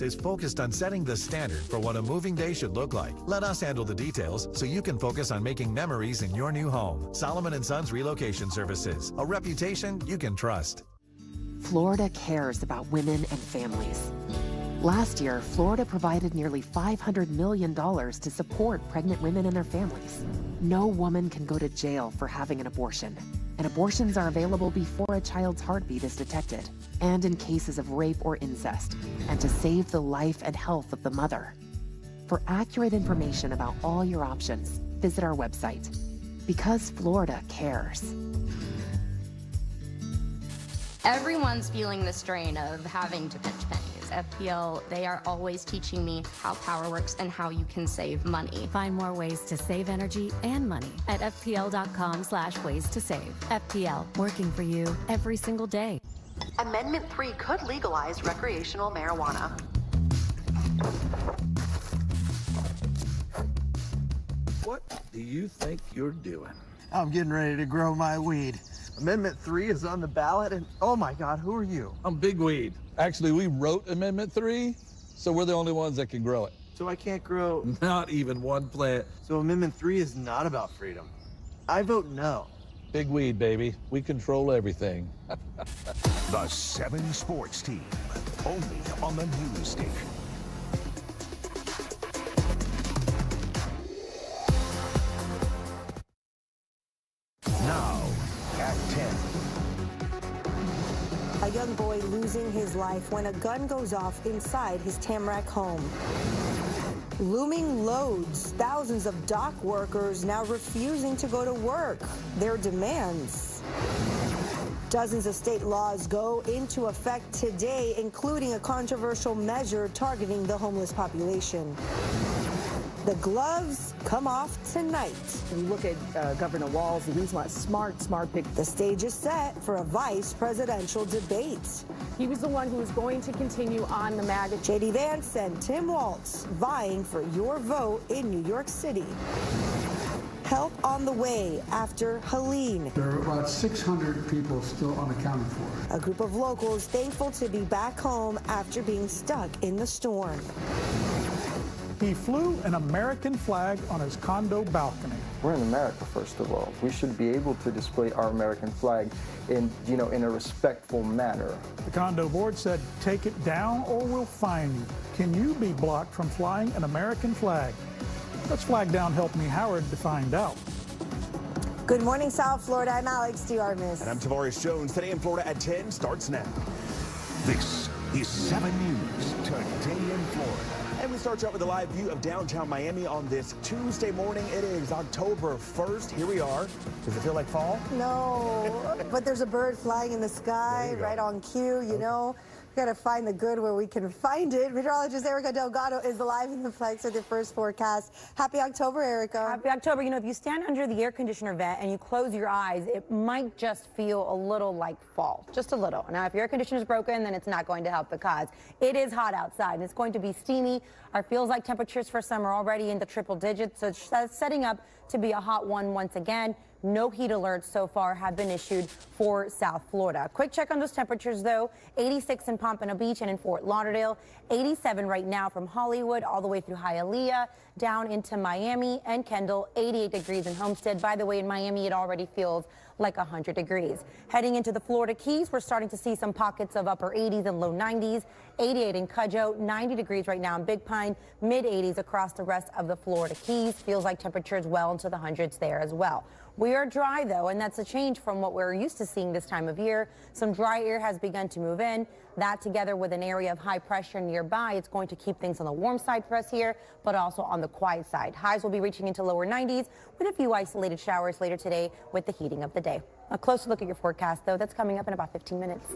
is focused on setting the standard for what a moving day should look like. Let us handle the details so you can focus on making memories in your new home. Solomon & Sons Relocation Services, a reputation you can trust. Florida cares about women and families. Last year, Florida provided nearly $500 million to support pregnant women and their families. No woman can go to jail for having an abortion, and abortions are available before a child's heartbeat is detected, and in cases of rape or incest, and to save the life and health of the mother. For accurate information about all your options, visit our website. Because Florida cares. Everyone's feeling the strain of having to pinch pennies. FPL, they are always teaching me how power works and how you can save money. Find more ways to save energy and money at fpl.com/ways to save. FPL, working for you every single day. Amendment 3 could legalize recreational marijuana. What do you think you're doing? I'm getting ready to grow my weed. Amendment 3 is on the ballot, and oh my God, who are you? I'm Big Weed. Actually, we wrote Amendment 3, so we're the only ones that can grow it. So I can't grow... Not even one plant. So Amendment 3 is not about freedom. I vote no. Big Weed, baby. We control everything. The 7 Sports Team, only on the news station. Now at 10. A young boy losing his life when a gun goes off inside his Tamarack home. Looming loads, thousands of dock workers now refusing to go to work. Their demands. Dozens of state laws go into effect today, including a controversial measure targeting the homeless population. The gloves come off tonight. You look at Governor Walz, he's a smart pick. The stage is set for a vice presidential debate. He was the one who was going to continue on the MAGA. J.D. Vance and Tim Walz vying for your vote in New York City. Help on the way after Helene. There are about 600 people still unaccounted for. A group of locals thankful to be back home after being stuck in the storm. He flew an American flag on his condo balcony. We're in America, first of all. We should be able to display our American flag in a respectful manner. The condo board said, take it down or we'll fine you. Can you be blocked from flying an American flag? Let's flag down Help Me Howard to find out. Good morning, South Florida. I'm Alex Diarmis. And I'm Tavares Jones. Today in Florida at 10 starts now. This is 7 News Today in Florida. And we start out with a live view of downtown Miami on this Tuesday morning. It is October 1st. Here we are. Does it feel like fall? No, but there's a bird flying in the sky right on cue, you know. We got to find the good where we can find it. Meteorologist Erica Delgado is live in the flex with the first forecast. Happy October, Erica. Happy October. You know, if you stand under the air conditioner vent and you close your eyes, it might just feel a little like fall, just a little. Now, if your air conditioner is broken, then it's not going to help the cause. It is hot outside, and it's going to be steamy. Our feels like temperatures for summer already in the triple digits, so that's setting up to be a hot one once again. No heat alerts so far have been issued for South Florida. Quick check on those temperatures, though. 86 in Pompano Beach and in Fort Lauderdale. 87 right now from Hollywood all the way through Hialeah down into Miami and Kendall. 88 degrees in Homestead. By the way, in Miami, it already feels like 100 degrees. Heading into the Florida Keys, we're starting to see some pockets of upper 80s and low 90s. 88 in Cudjoe, 90 degrees right now in Big Pine, mid 80s across the rest of the Florida Keys. Feels like temperatures well into the hundreds there as well. We are dry, though, and that's a change from what we're used to seeing this time of year. Some dry air has begun to move in. That, together with an area of high pressure nearby, it's going to keep things on the warm side for us here, but also on the quiet side. Highs will be reaching into lower 90s with a few isolated showers later today with the heating of the day. A closer look at your forecast, though, that's coming up in about 15 minutes.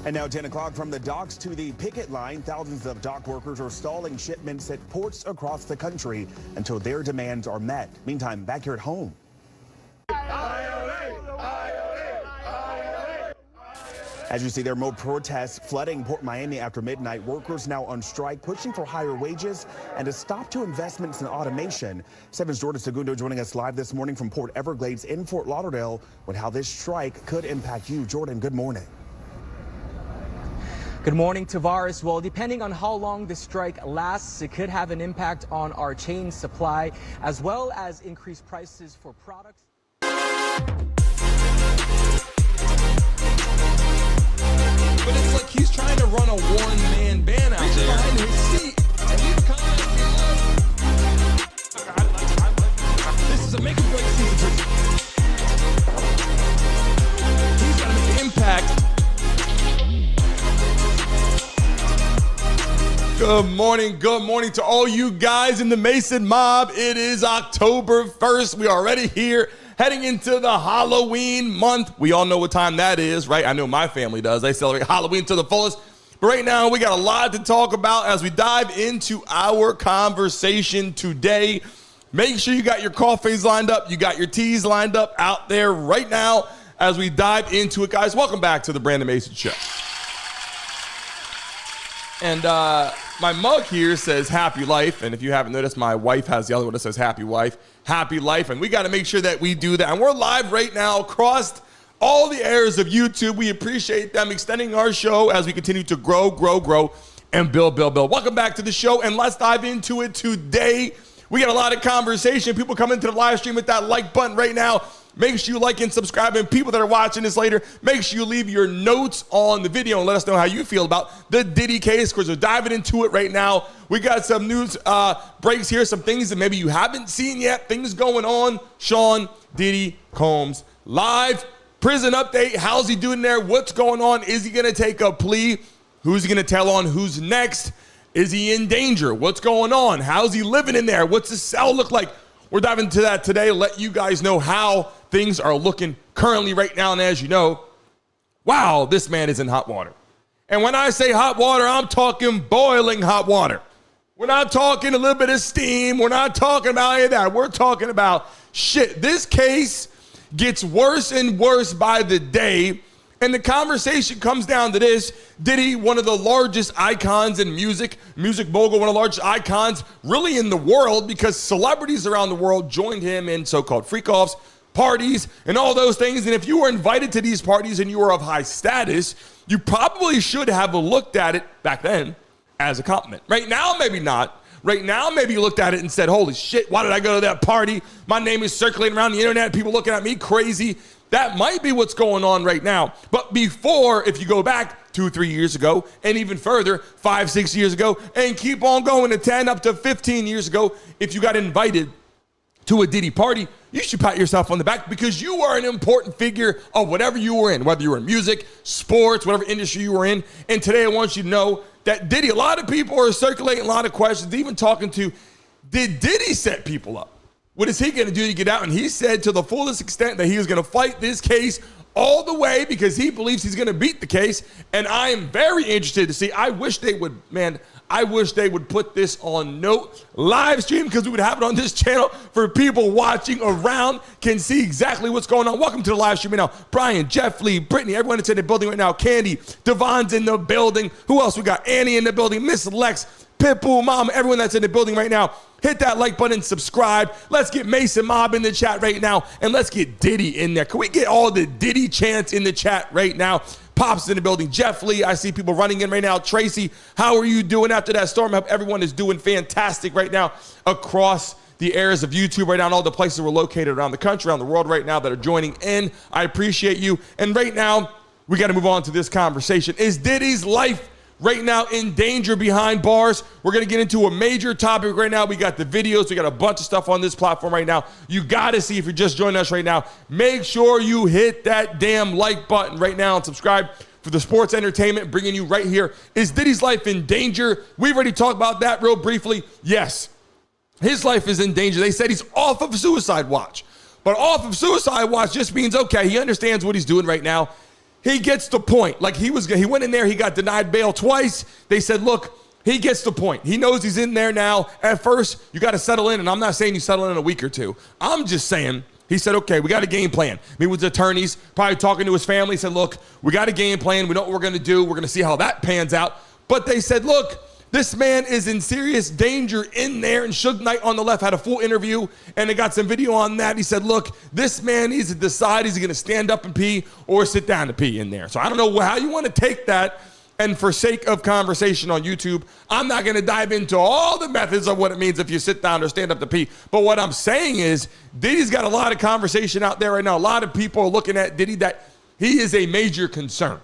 And now 10 o'clock from the docks to the picket line. Thousands of dock workers are stalling shipments at ports across the country until their demands are met. Meantime, back here at home. As you see, there are more protests flooding Port Miami after midnight. Workers now on strike, pushing for higher wages and a stop to investments in automation. 7's Jordan Segundo joining us live this morning from Port Everglades in Fort Lauderdale with how this strike could impact you. Jordan, good morning. Good morning, Tavares. Well, depending on how long the strike lasts, it could have an impact on our chain supply, as well as increased prices for products. But it's like he's trying to run a one-man band out there. Behind his seat, and he's coming. This is a make-or-break season. He's got to make an impact. Good morning to all you guys in the Mason mob. It is October 1st. We are already here, heading into the Halloween month. We all know what time that is, right? I know my family does. They celebrate Halloween to the fullest. But right now, we got a lot to talk about as we dive into our conversation today. Make sure you got your coffees lined up. You got your teas lined up out there right now as we dive into it. Guys, welcome back to the Brandon Mason Show. And my mug here says Happy Life. And if you haven't noticed, my wife has the other one that says Happy Wife, Happy Life. And we got to make sure that we do that. And we're live right now across all the areas of YouTube. We appreciate them extending our show as we continue to grow, and build. Welcome back to the show. And let's dive into it today. We got a lot of conversation. People come into the live stream with that like button right now. Make sure you like and subscribe. And people that are watching this later, make sure you leave your notes on the video and let us know how you feel about the Diddy case, because we're diving into it right now. We got some news breaks here, some things that maybe you haven't seen yet, things going on. Sean Diddy Combs live, prison update. How's he doing there? What's going on? Is he going to take a plea? Who's he going to tell on? Who's next? Is he in danger? What's going on? How's he living in there? What's his cell look like? We're diving into that today. Let you guys know how things are looking currently right now. And as you know, wow, this man is in hot water. And when I say hot water, I'm talking boiling hot water. We're not talking a little bit of steam. We're not talking about any of that. We're talking about shit. This case gets worse and worse by the day. And the conversation comes down to this. Diddy, one of the largest icons in music mogul, one of the largest icons really in the world, because celebrities around the world joined him in so-called freak-offs, parties, and all those things. And if you were invited to these parties and you were of high status, you probably should have looked at it back then as a compliment. Right now, maybe not. Right now, maybe you looked at it and said, holy shit, why did I go to that party? My name is circulating around the internet, people looking at me crazy. That might be what's going on right now. But before, if you go back 2-3 years ago, and even further, 5-6 years ago, and keep on going to 10 up to 15 years ago, if you got invited to a Diddy party, you should pat yourself on the back, because you are an important figure of whatever you were in, whether you were in music, sports, whatever industry you were in. And today I want you to know that Diddy, a lot of people are circulating a lot of questions, even talking to, did Diddy set people up? What is he going to do to get out? And he said to the fullest extent that he was going to fight this case all the way, because he believes he's going to beat the case. And I am very interested to see. I wish they would put this on live stream, because we would have it on this channel for people watching around can see exactly what's going on. Welcome to the live stream right now. Brian, Jeff Lee, Brittany, everyone that's in the building right now. Candy, Devon's in the building. Who else we got? Annie in the building. Miss Lex, Pitbull, Mom, everyone that's in the building right now. Hit that like button, subscribe. Let's get Mason Mob in the chat right now, and let's get Diddy in there. Can we get all the Diddy chants in the chat right now? Pops in the building. Jeff Lee, I see people running in right now. Tracy, how are you doing after that storm? I hope everyone is doing fantastic right now across the areas of YouTube right now, and all the places we're located around the country, around the world right now that are joining in. I appreciate you. And right now, we got to move on to this conversation. Is Diddy's life right now in danger behind bars? We're going to get into a major topic right now. We got the videos. We got a bunch of stuff on this platform right now. You got to see, if you're just joining us right now, make sure you hit that damn like button right now and subscribe for the sports entertainment bringing you right here. Is Diddy's life in danger? We've already talked about that real briefly. Yes, his life is in danger. They said he's off of suicide watch. But off of suicide watch just means, okay, he understands what he's doing right now. He gets the point. Like he went in there, he got denied bail twice. They said, look, he gets the point. He knows he's in there now. At first, you got to settle in, and I'm not saying you settle in a week or two. I'm just saying He said, okay, we got a game plan. Meet with attorneys, probably talking to his family. He said, look, we got a game plan. We know what we're going to do. We're going to see how that pans out. But they said, look, this man is in serious danger in there. And Suge Knight on the left had a full interview, and they got some video on that. He said, look, this man needs to decide, is he going to stand up and pee or sit down to pee in there? So I don't know how you want to take that. And for sake of conversation on YouTube, I'm not going to dive into all the methods of what it means if you sit down or stand up to pee. But what I'm saying is Diddy's got a lot of conversation out there right now. A lot of people are looking at Diddy that he is a major concern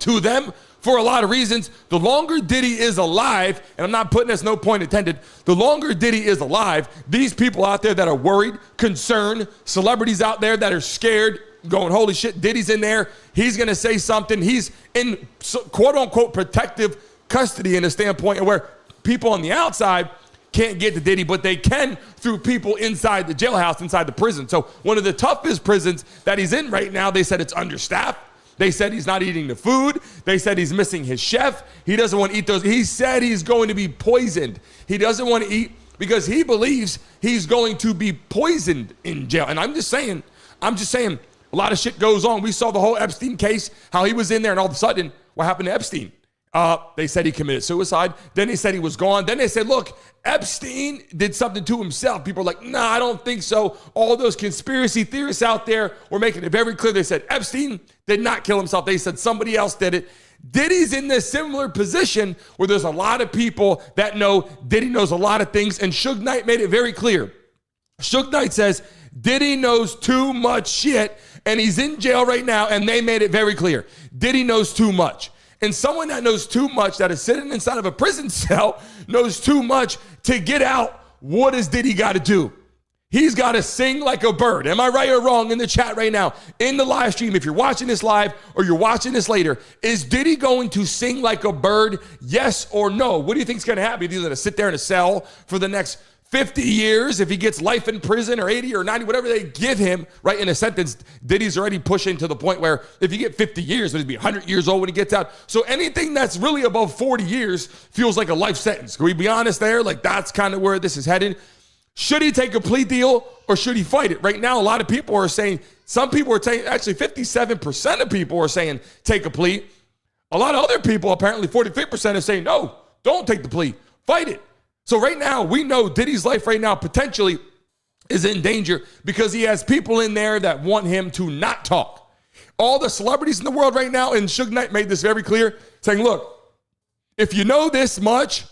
to them for a lot of reasons. The longer Diddy is alive, and I'm not putting this, no point intended, the longer Diddy is alive, these people out there that are worried, concerned, celebrities out there that are scared, going, holy shit, Diddy's in there. He's going to say something. He's in quote unquote protective custody in a standpoint where people on the outside can't get to Diddy, but they can through people inside the jailhouse, inside the prison. So one of the toughest prisons that he's in right now, they said it's understaffed. They said he's not eating the food. They said he's missing his chef. He doesn't want to eat those. He said he's going to be poisoned. He doesn't want to eat because he believes he's going to be poisoned in jail. And I'm just saying, a lot of shit goes on. We saw the whole Epstein case, how he was in there, and all of a sudden, what happened to Epstein? They said he committed suicide. Then they said he was gone. Then they said, look, Epstein did something to himself. People are like, nah, I don't think so. All those conspiracy theorists out there were making it very clear. They said Epstein did not kill himself. They said somebody else did it. Diddy's in this similar position where there's a lot of people that know Diddy knows a lot of things, and Suge Knight made it very clear. Suge Knight says Diddy knows too much shit, and he's in jail right now, and they made it very clear. Diddy knows too much. And someone that knows too much, that is sitting inside of a prison cell, knows too much to get out. What does Diddy got to do? He's got to sing like a bird. Am I right or wrong in the chat right now? In the live stream, if you're watching this live or you're watching this later, is Diddy going to sing like a bird? Yes or no? What do you think is going to happen? He's going to sit there in a cell for the next 50 years if he gets life in prison, or 80 or 90, whatever they give him, right, in a sentence. Diddy's already pushing to the point where if you get 50 years, he'll be 100 years old when he gets out. So anything that's really above 40 years feels like a life sentence. Can we be honest there? Like, that's kind of where this is headed. Should he take a plea deal or should he fight it? Right now, a lot of people are saying, some people are saying, actually 57% of people are saying take a plea. A lot of other people, apparently 43%, are saying, no, don't take the plea, fight it. So right now, we know Diddy's life right now potentially is in danger because he has people in there that want him to not talk. All the celebrities in the world right now, and Suge Knight made this very clear, saying, look, if you know this much,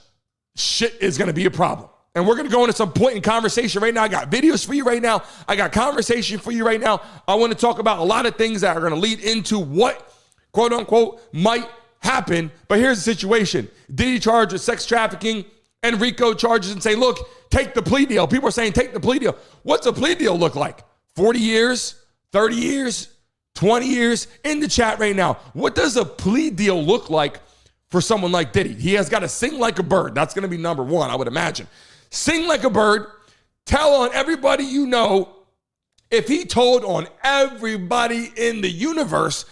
shit is going to be a problem. And we're going to go into some point in conversation right now. I got videos for you right now. I got conversation for you right now. I want to talk about a lot of things that are going to lead into what, quote unquote, might happen. But here's the situation. Diddy charged with sex trafficking and RICO charges and say, look, take the plea deal. People are saying, take the plea deal. What's a plea deal look like? 40 years, 30 years, 20 years? In the chat right now, what does a plea deal look like for someone like Diddy? He has got to sing like a bird. That's going to be number one, I would imagine. Sing like a bird. Tell on everybody you know. If he told on everybody in the universe,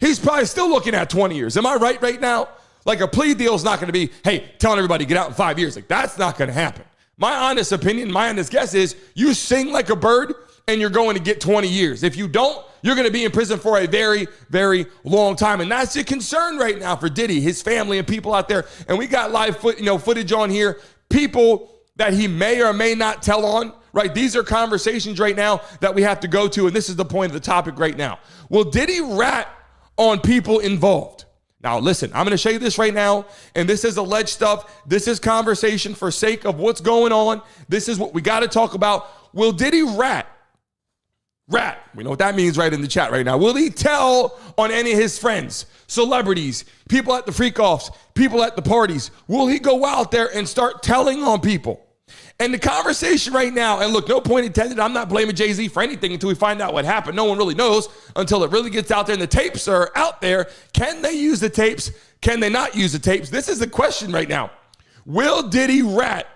he's probably still looking at 20 years. Am I right now? Like, a plea deal is not going to be, hey, telling everybody get out in 5 years. Like, that's not going to happen. My honest opinion, my honest guess is you sing like a bird and you're going to get 20 years. If you don't, you're going to be in prison for a very, very long time. And that's a concern right now for Diddy, his family, and people out there. And we got live footage on here. People that he may or may not tell on, right? These are conversations right now that we have to go to. And this is the point of the topic right now. Will Diddy rat on people involved? Now, listen, I'm going to show you this right now, and this is alleged stuff. This is conversation for sake of what's going on. This is what we got to talk about. Will Diddy rat? Rat. We know what that means right in the chat right now. Will he tell on any of his friends, celebrities, people at the freak-offs, people at the parties? Will he go out there and start telling on people? And the conversation right now, and look, no point intended, I'm not blaming Jay-Z for anything until we find out what happened. No one really knows until it really gets out there and the tapes are out there. Can they use the tapes? Can they not use the tapes? This is the question right now. Will Diddy rat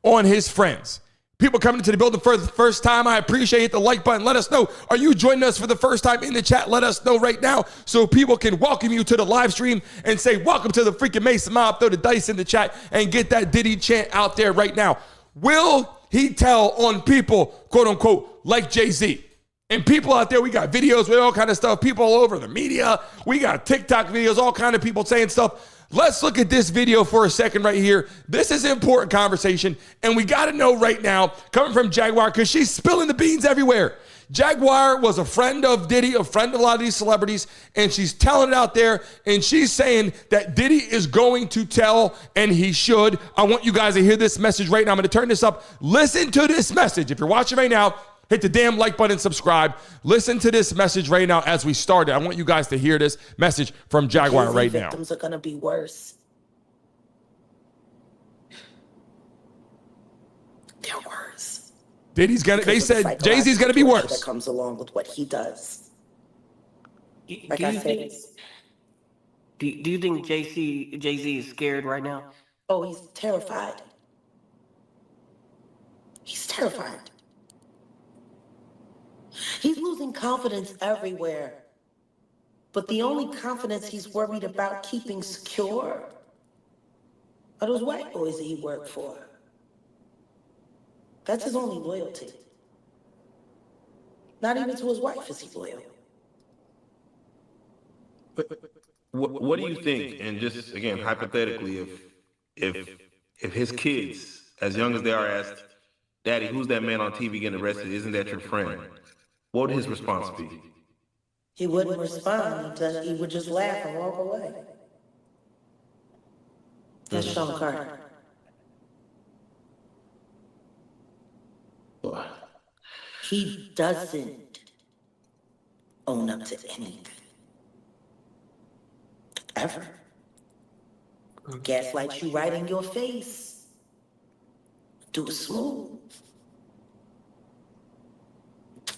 on his friends? People coming into the building for the first time, I appreciate the like button. Let us know. Are you joining us for the first time in the chat? Let us know right now so people can welcome you to the live stream and say, welcome to the freaking Mason Mob. Throw the dice in the chat and get that Diddy chant out there right now. Will he tell on people, quote unquote, like Jay-Z? And people out there, we got videos with all kind of stuff, people all over the media. We got TikTok videos, all kind of people saying stuff. Let's look at this video for a second right here. This is an important conversation, and we got to know right now, coming from Jaguar, because she's spilling the beans everywhere. Jaguar was a friend of Diddy, a friend of a lot of these celebrities, and she's telling it out there, and she's saying that Diddy is going to tell, and he should. I want you guys to hear this message right now. I'm going to turn this up. Listen to this message. If you're watching right now, hit the damn like button, subscribe. Listen to this message right now as we started. I want you guys to hear this message from Jaguar right now. Victims are going to be worse. They're worse. Diddy's gonna. They said Jay-Z's gonna be worse. That comes along with what he does. Like I said, do you think Jay-Z is scared right now? Oh, he's terrified. He's terrified. He's losing confidence everywhere. But the only confidence he's worried about keeping secure are those white boys that he worked for. That's his only loyalty. Not even to his wife is he loyal. What do you think? And just again, hypothetically, if his kids, as young as they are, asked, "Daddy, who's that man on TV getting arrested? Isn't that your friend?" What would his response be? He wouldn't respond. He would just laugh and walk away. That's Sean Carter. He doesn't own up to anything. Ever. Gaslights you right in your face. Do it smooth.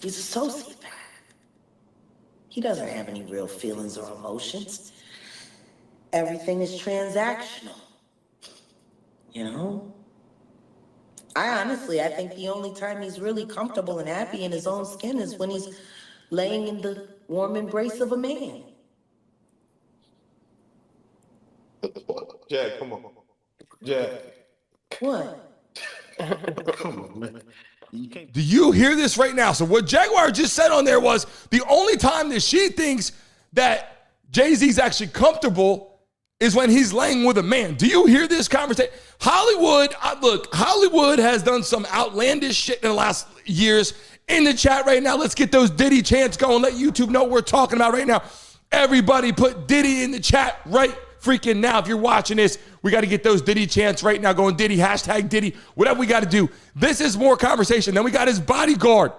He's a sociopath. He doesn't have any real feelings or emotions. Everything is transactional. You know? I think the only time he's really comfortable and happy in his own skin is when he's laying in the warm embrace of a man. Jack, come on. Jack. What? Come on, man. Do you hear this right now? So what Jaguar just said on there was the only time that she thinks that Jay-Z's actually comfortable is when he's laying with a man. Do you hear this conversation? Hollywood has done some outlandish shit in the last years. In the chat right now, let's get those Diddy chants going. Let YouTube know what we're talking about right now. Everybody put Diddy in the chat right freaking now. If you're watching this, we got to get those Diddy chants right now going. Diddy, hashtag Diddy, whatever we got to do. This is more conversation. Then we got his bodyguard.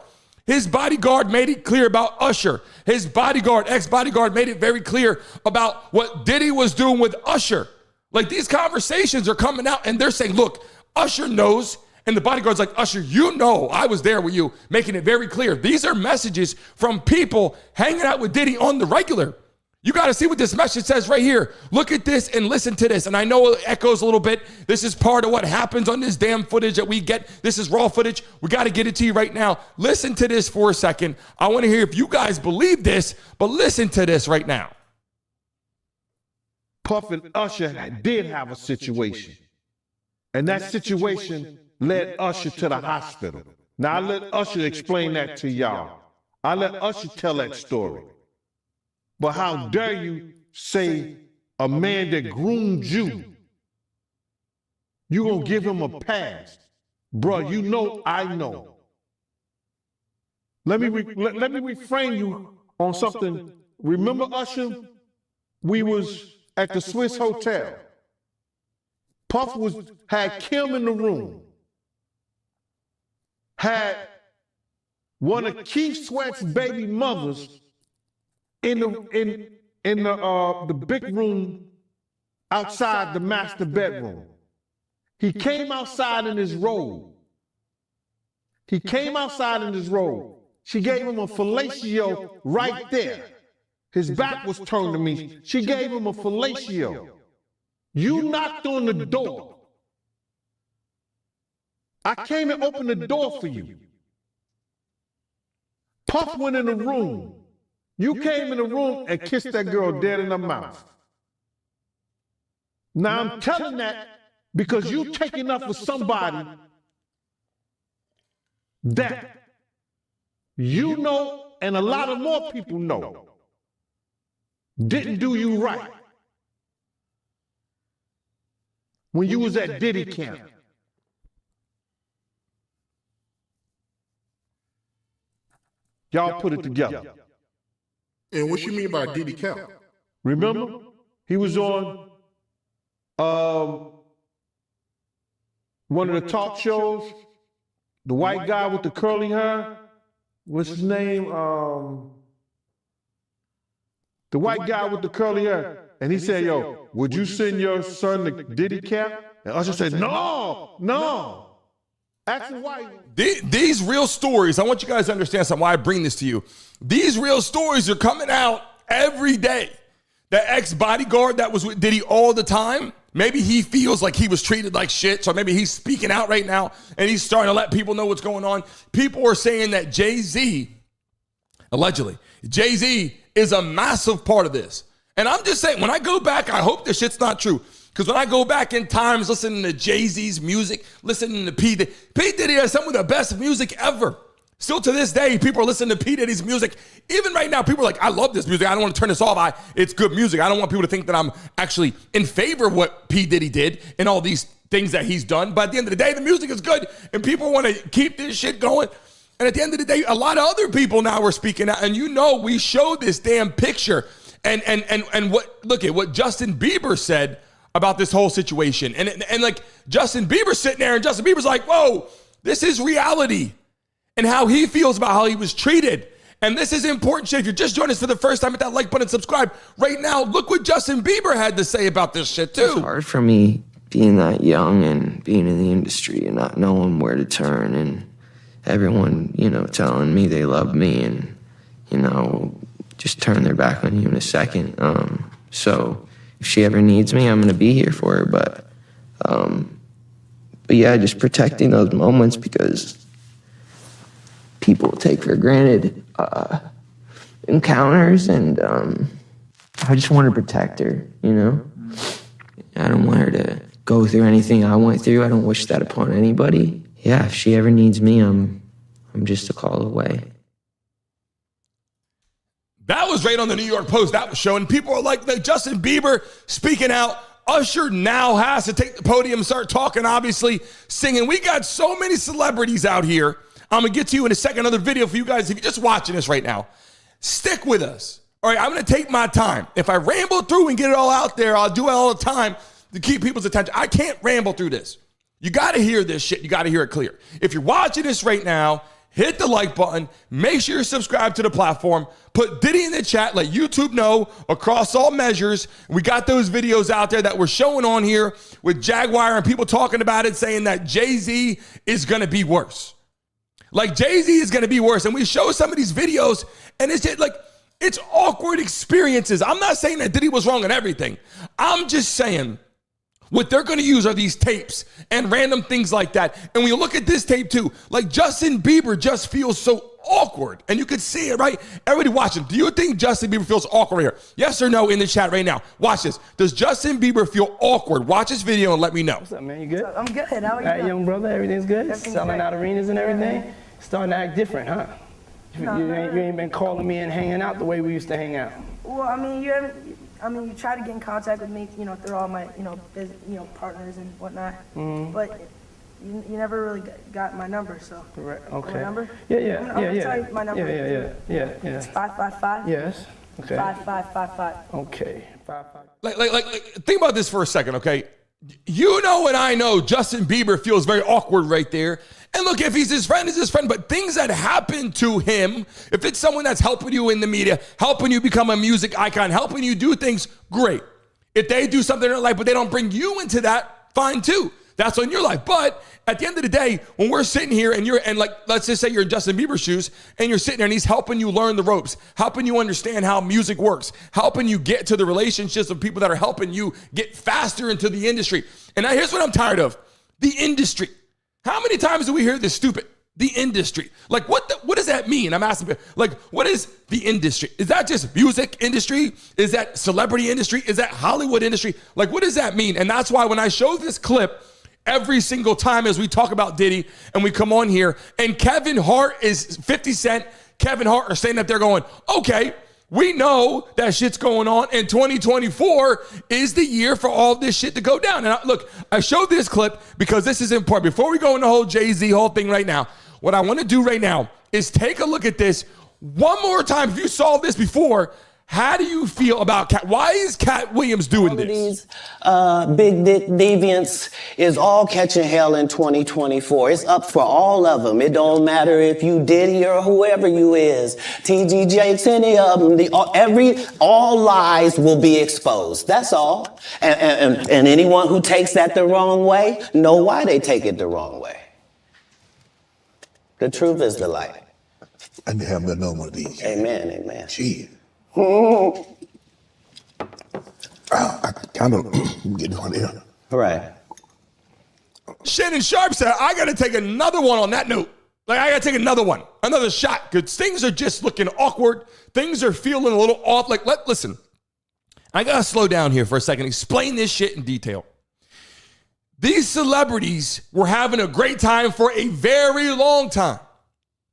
His bodyguard made it clear about Usher. His bodyguard, ex-bodyguard, made it very clear about what Diddy was doing with Usher. Like, these conversations are coming out, and they're saying, look, Usher knows, and the bodyguard's like, Usher, you know I was there with you, making it very clear. These are messages from people hanging out with Diddy on the regular. You got to see what this message says right here. Look at this and listen to this. And I know it echoes a little bit. This is part of what happens on this damn footage that we get. This is raw footage. We got to get it to you right now. Listen to this for a second. I want to hear if you guys believe this, but listen to this right now. Puff and Usher did have a situation. And that situation led Usher to the hospital. Now, I let Usher explain that to y'all. I let Usher tell that story. But how dare you say a man that groomed you, you gonna give him a pass? Bro, you know I know. Let me reframe you on something. Remember, Usher? We was at the Swiss Hotel. Puff had Kim in the room. Had one of Keith Sweat's baby mothers in the big room outside the master bedroom. He came outside in his robe. She gave him a fellatio right there. His back was turned to me. She gave him a fellatio. You knocked on the door. I came and opened the door for you. Puff went in the room. You came in the room and kissed that girl dead in the mouth. Now I'm telling that because you taking up with somebody that you know and a lot of more people know, didn't do you right when you was at Diddy camp. Y'all put it together. And what you mean by Diddy camp? Remember? He was on one of the talk shows. The white guy with the curly hair. What's his name? The white guy with the curly hair. And he said, yo, would you send your son to Diddy camp? And Usher said, no. Actually, why? These real stories, I want you guys to understand something, why I bring this to you. These real stories are coming out every day. The ex-bodyguard that was with Diddy all the time, maybe he feels like he was treated like shit, so maybe he's speaking out right now, and he's starting to let people know what's going on. People are saying that Jay-Z, allegedly, Jay-Z is a massive part of this. And I'm just saying, when I go back, I hope this shit's not true. Because when I go back in times listening to Jay-Z's music, listening to P Diddy has some of the best music ever. Still to this day, people are listening to P Diddy's music. Even right now, people are like, I love this music. I don't want to turn this off. It's good music. I don't want people to think that I'm actually in favor of what P Diddy did and all these things that he's done. But at the end of the day, the music is good and people want to keep this shit going. And at the end of the day, a lot of other people now are speaking out. And you know, we showed this damn picture. And look at what Justin Bieber said about this whole situation. And like Justin Bieber's sitting there and Justin Bieber's like, whoa, this is reality. And how he feels about how he was treated. And this is important shit. If you're just joining us for the first time, hit that like button and subscribe right now. Look what Justin Bieber had to say about this shit too. It's hard for me being that young and being in the industry and not knowing where to turn and everyone, telling me they love me and, just turn their back on you in a second. So if she ever needs me, I'm going to be here for her. But yeah, just protecting those moments because people take for granted encounters, and I just want to protect her, I don't want her to go through anything I went through. I don't wish that upon anybody. Yeah, if she ever needs me, I'm just a call away. That was right on the New York Post. That was showing. People are like Justin Bieber speaking out. Usher now has to take the podium and start talking, obviously, singing. We got so many celebrities out here. I'm going to get to you in a second, another video for you guys. If you're just watching this right now, stick with us. All right, I'm going to take my time. If I ramble through and get it all out there, I'll do it all the time to keep people's attention. I can't ramble through this. You got to hear this shit. You got to hear it clear. If you're watching this right now, hit the like button. Make sure you're subscribed to the platform. Put Diddy in the chat. Let YouTube know across all measures. We got those videos out there that we're showing on here with Jaguar and people talking about it, saying that Jay-Z is going to be worse. Like Jay-Z is going to be worse. And we show some of these videos and it's just like, it's awkward experiences. I'm not saying that Diddy was wrong in everything. I'm just saying what they're going to use are these tapes and random things like that. And when you look at this tape too, like Justin Bieber just feels so awkward. And you can see it, right? Everybody watching. Do you think Justin Bieber feels awkward here? Yes or no in the chat right now. Watch this. Does Justin Bieber feel awkward? Watch this video and let me know. What's up, man? You good? I'm good. How are you? All right, young brother, everything's good? Everything's Selling great. out arenas and everything? Starting to act different, huh? You ain't been calling me and hanging out the way we used to hang out. Well, I mean, you try to get in contact with me, through all my, partners and whatnot. Mm-hmm. But you never really got my number, so. Right. Okay. My number? Yeah. I'm gonna tell you my number. Yeah. It's 555. Yes. Okay. 5555. Okay. 55. Like, think about this for a second, okay? You know and I know Justin Bieber feels very awkward right there. And look, if he's his friend, he's his friend. But things that happen to him, if it's someone that's helping you in the media, helping you become a music icon, helping you do things, great. If they do something in their life, but they don't bring you into that, fine too. That's on your life. But at the end of the day, when we're sitting here and like, let's just say you're in Justin Bieber's shoes and you're sitting there and he's helping you learn the ropes, helping you understand how music works, helping you get to the relationships of people that are helping you get faster into the industry. And now here's what I'm tired of. The industry. How many times do we hear this stupid? The industry. Like, what does that mean? I'm asking, like, what is the industry? Is that just music industry? Is that celebrity industry? Is that Hollywood industry? Like, what does that mean? And that's why when I show this clip, every single time as we talk about Diddy and we come on here and Kevin Hart is 50 Cent, Kevin Hart are standing up there going, okay, we know that shit's going on, and 2024 is the year for all this shit to go down. And look, I showed this clip because this is important. Before we go in the whole Jay-Z whole thing right now, what I want to do right now is take a look at this one more time. If you saw this before, how do you feel about Cat? Why is Cat Williams doing this? These big dick deviants is all catching hell in 2024. It's up for all of them. It don't matter if you Diddy or whoever you is. TG Jakes, any of them. All lies will be exposed. That's all. And anyone who takes that the wrong way, know why they take it the wrong way. The truth is the light. I need to have another one of these. Amen, amen. Gee. I kind of get one here. Right. Shannon Sharp said, I got to take another one on that note. Like, I got to take another one, another shot, because things are just looking awkward. Things are feeling a little off. Like, listen, I got to slow down here for a second, explain this shit in detail. These celebrities were having a great time for a very long time.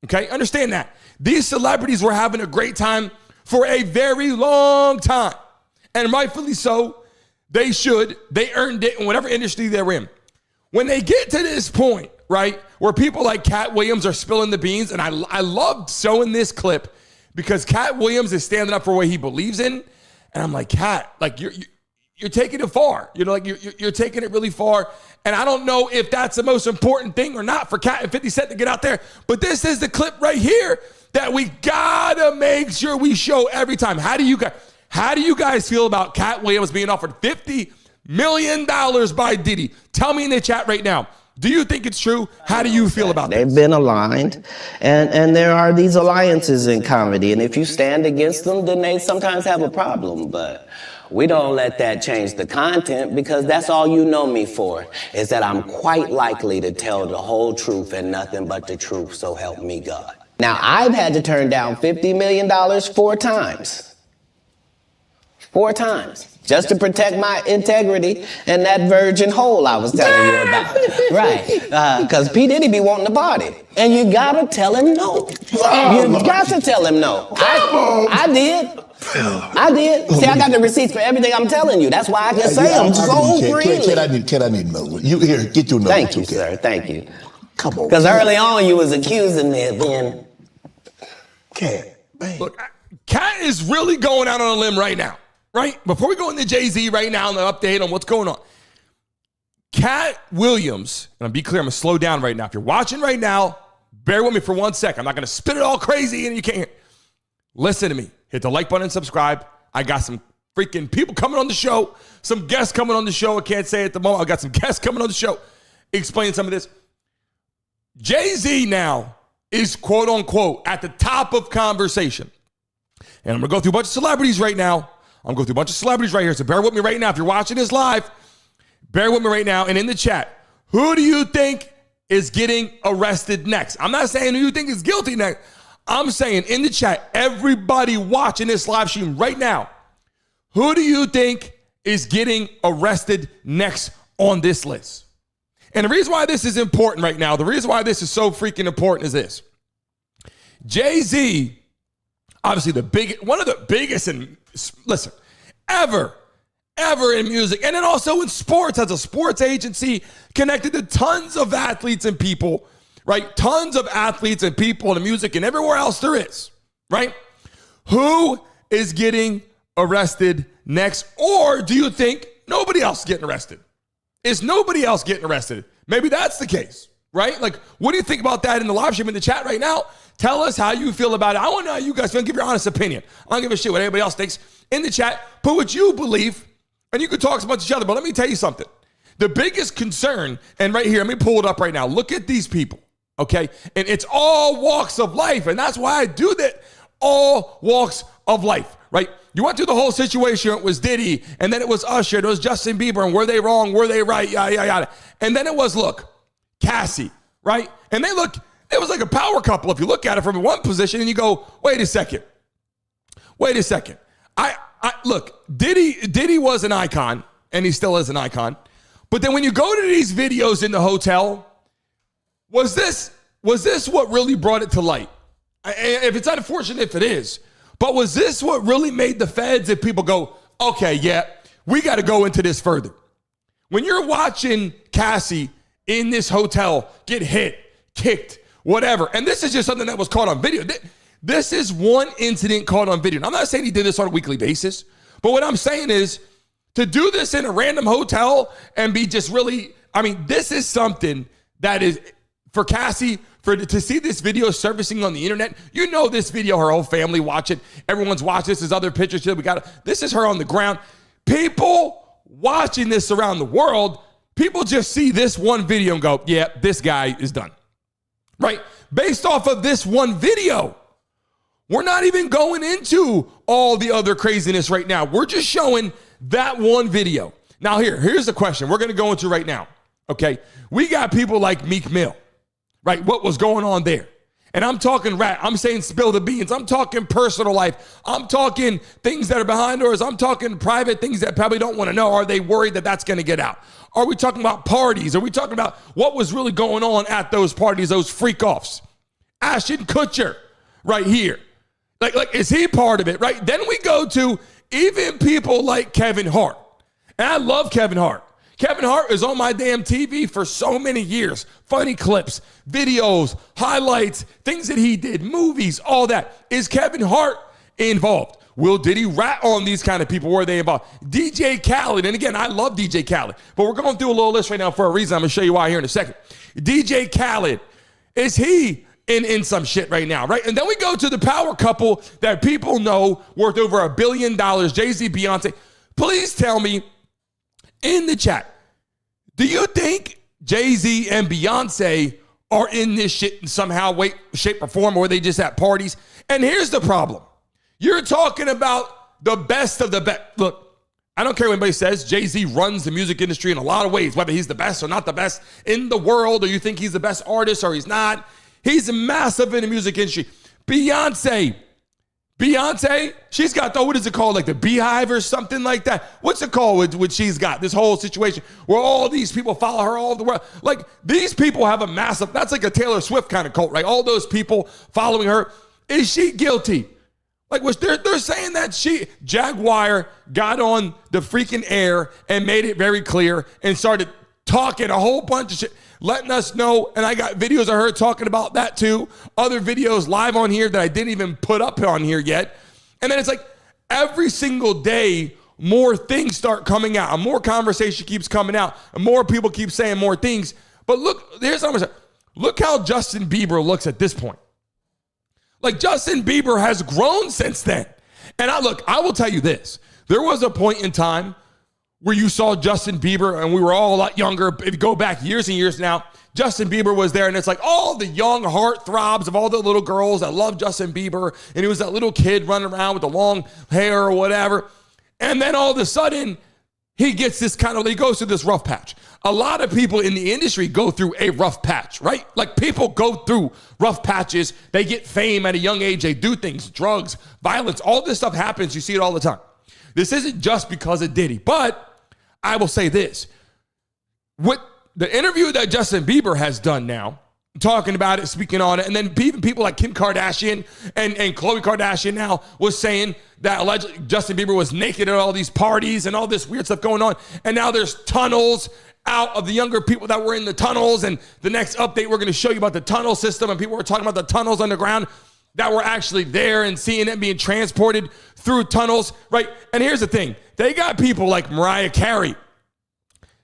Okay, understand that. These celebrities were having a great time for a very long time. And rightfully so, they earned it in whatever industry they're in. When they get to this point, right, where people like Cat Williams are spilling the beans, and I loved showing this clip because Cat Williams is standing up for what he believes in, and I'm like, Cat, like you're taking it far. You know, like you're taking it really far. And I don't know if that's the most important thing or not for Cat and 50 Cent to get out there, but this is the clip right here that we gotta make sure we show every time. How do you guys feel about Cat Williams being offered $50 million by Diddy? Tell me in the chat right now. Do you think it's true? How do you feel about that? They've been aligned, and there are these alliances in comedy, and if you stand against them, then they sometimes have a problem, but we don't let that change the content, because that's all you know me for, is that I'm quite likely to tell the whole truth and nothing but the truth, so help me God. Now, I've had to turn down $50 million 4 times. 4 times. Just to protect my integrity and that virgin hole I was telling you about. Right. Because P Diddy be wanting the body. And you gotta tell him no. You got to tell him no. I did. I did. See, I got the receipts for everything I'm telling you. That's why I can say them so freely. Kid, I need another one. You here, get your number. Thank you, sir. Thank you. Come on. Because early on you was accusing me of being... Cat, man. Look, Cat is really going out on a limb right now. Right? Before we go into Jay-Z right now and the update on what's going on. Cat Williams, and I'll be clear, I'm going to slow down right now. If you're watching right now, bear with me for 1 second. I'm not going to spit it all crazy and you can't hear. Listen to me. Hit the like button and subscribe. I got some freaking people coming on the show. Some guests coming on the show. I can't say it at the moment. I got some guests coming on the show. Explain some of this. Jay-Z now is quote unquote at the top of conversation. And I'm going to go through a bunch of celebrities right now. I'm going through a bunch of celebrities right here, so bear with me right now. If you're watching this live, bear with me right now. And in the chat, who do you think is getting arrested next? I'm not saying who you think is guilty next. I'm saying in the chat, everybody watching this live stream right now, who do you think is getting arrested next on this list? And the reason why this is important right now, the reason why this is so freaking important is this. Jay-Z, obviously one of the biggest and listen, ever in music, and then also in sports, has a sports agency connected to tons of athletes and people, right? Tons of athletes and people in music and everywhere else there is, right? Who is getting arrested next? Or do you think nobody else is getting arrested? Is nobody else getting arrested? Maybe that's the case, right? Like, what do you think about that in the live stream, in the chat right now? Tell us how you feel about it. I want to know how you guys feel. Give your honest opinion. I don't give a shit what anybody else thinks. In the chat, put what you believe, and you can talk amongst each other. But let me tell you something. The biggest concern, and right here, let me pull it up right now. Look at these people, okay? And it's all walks of life, and that's why I do that. All walks of life, right? You went through the whole situation. It was Diddy, and then it was Usher, it was Justin Bieber, and were they wrong? Were they right? Yada. And then it was, look, Cassie, right? And it was like a power couple if you look at it from one position and you go, wait a second. I look, Diddy was an icon, and he still is an icon. But then when you go to these videos in the hotel, was this what really brought it to light? If it's unfortunate, if it is. But was this what really made the feds, if people go, okay, yeah, we got to go into this further. When you're watching Cassie in this hotel get hit, kicked, whatever, and this is just something that was caught on video. This is one incident caught on video. And I'm not saying he did this on a weekly basis, but what I'm saying is to do this in a random hotel and be just really, I mean, this is something that is, for Cassie, to see this video surfacing on the internet, you know this video, her whole family watch it. Everyone's watching this. There's other pictures. This is her on the ground. People watching this around the world, people just see this one video and go, yeah, this guy is done, right? Based off of this one video. We're not even going into all the other craziness right now. We're just showing that one video. Now here's the question we're going to go into right now, okay? We got people like Meek Mill, right? What was going on there? And I'm talking rat. I'm saying spill the beans. I'm talking personal life. I'm talking things that are behind doors. I'm talking private things that probably don't want to know. Are they worried that that's going to get out? Are we talking about parties? Are we talking about what was really going on at those parties, those freak-offs? Ashton Kutcher right here. Like, is he part of it, right? Then we go to even people like Kevin Hart. And I love Kevin Hart. Kevin Hart is on my damn TV for so many years. Funny clips, videos, highlights, things that he did, movies, all that. Is Kevin Hart involved? Will Diddy rat on these kind of people? Were they involved? DJ Khaled, and again, I love DJ Khaled, but we're going through a little list right now for a reason. I'm going to show you why here in a second. DJ Khaled, is he in some shit right now, right? And then we go to the power couple that people know worth over $1 billion, Jay-Z, Beyonce. Please tell me in the chat, do you think Jay-Z and Beyonce are in this shit in somehow, way, shape, or form, or are they just at parties? And here's the problem. You're talking about the best of the best. Look, I don't care what anybody says. Jay-Z runs the music industry in a lot of ways, whether he's the best or not the best in the world, or you think he's the best artist or he's not. He's massive in the music industry. Beyonce, she's got, what is it called? Like the Beehive or something like that. What's it called what she's got? This whole situation where all these people follow her all over the world. Like these people have a massive, that's like a Taylor Swift kind of cult, right? All those people following her. Is she guilty? Like they're saying that Jaguar got on the freaking air and made it very clear and started talking a whole bunch of shit, letting us know, and I got videos of her talking about that too. Other videos live on here that I didn't even put up on here yet. And then it's like every single day, more things start coming out, and more conversation keeps coming out, and more people keep saying more things. But look, look how Justin Bieber looks at this point. Like Justin Bieber has grown since then. And I will tell you this. There was a point in time where you saw Justin Bieber, and we were all a lot younger. If you go back years and years now, Justin Bieber was there, and it's like all the young heartthrobs of all the little girls that love Justin Bieber, and he was that little kid running around with the long hair or whatever. And then all of a sudden, he gets this he goes through this rough patch. A lot of people in the industry go through a rough patch, right? Like people go through rough patches. They get fame at a young age. They do things, drugs, violence, all this stuff happens. You see it all the time. This isn't just because of Diddy, but I will say this. What the interview that Justin Bieber has done now, talking about it, speaking on it, and then even people like Kim Kardashian and Khloe Kardashian now was saying that allegedly Justin Bieber was naked at all these parties and all this weird stuff going on. And now there's tunnels out of the younger people that were in the tunnels. And the next update, we're going to show you about the tunnel system. And people were talking about the tunnels underground that were actually there and seeing it being transported through tunnels, right? And here's the thing. They got people like Mariah Carey.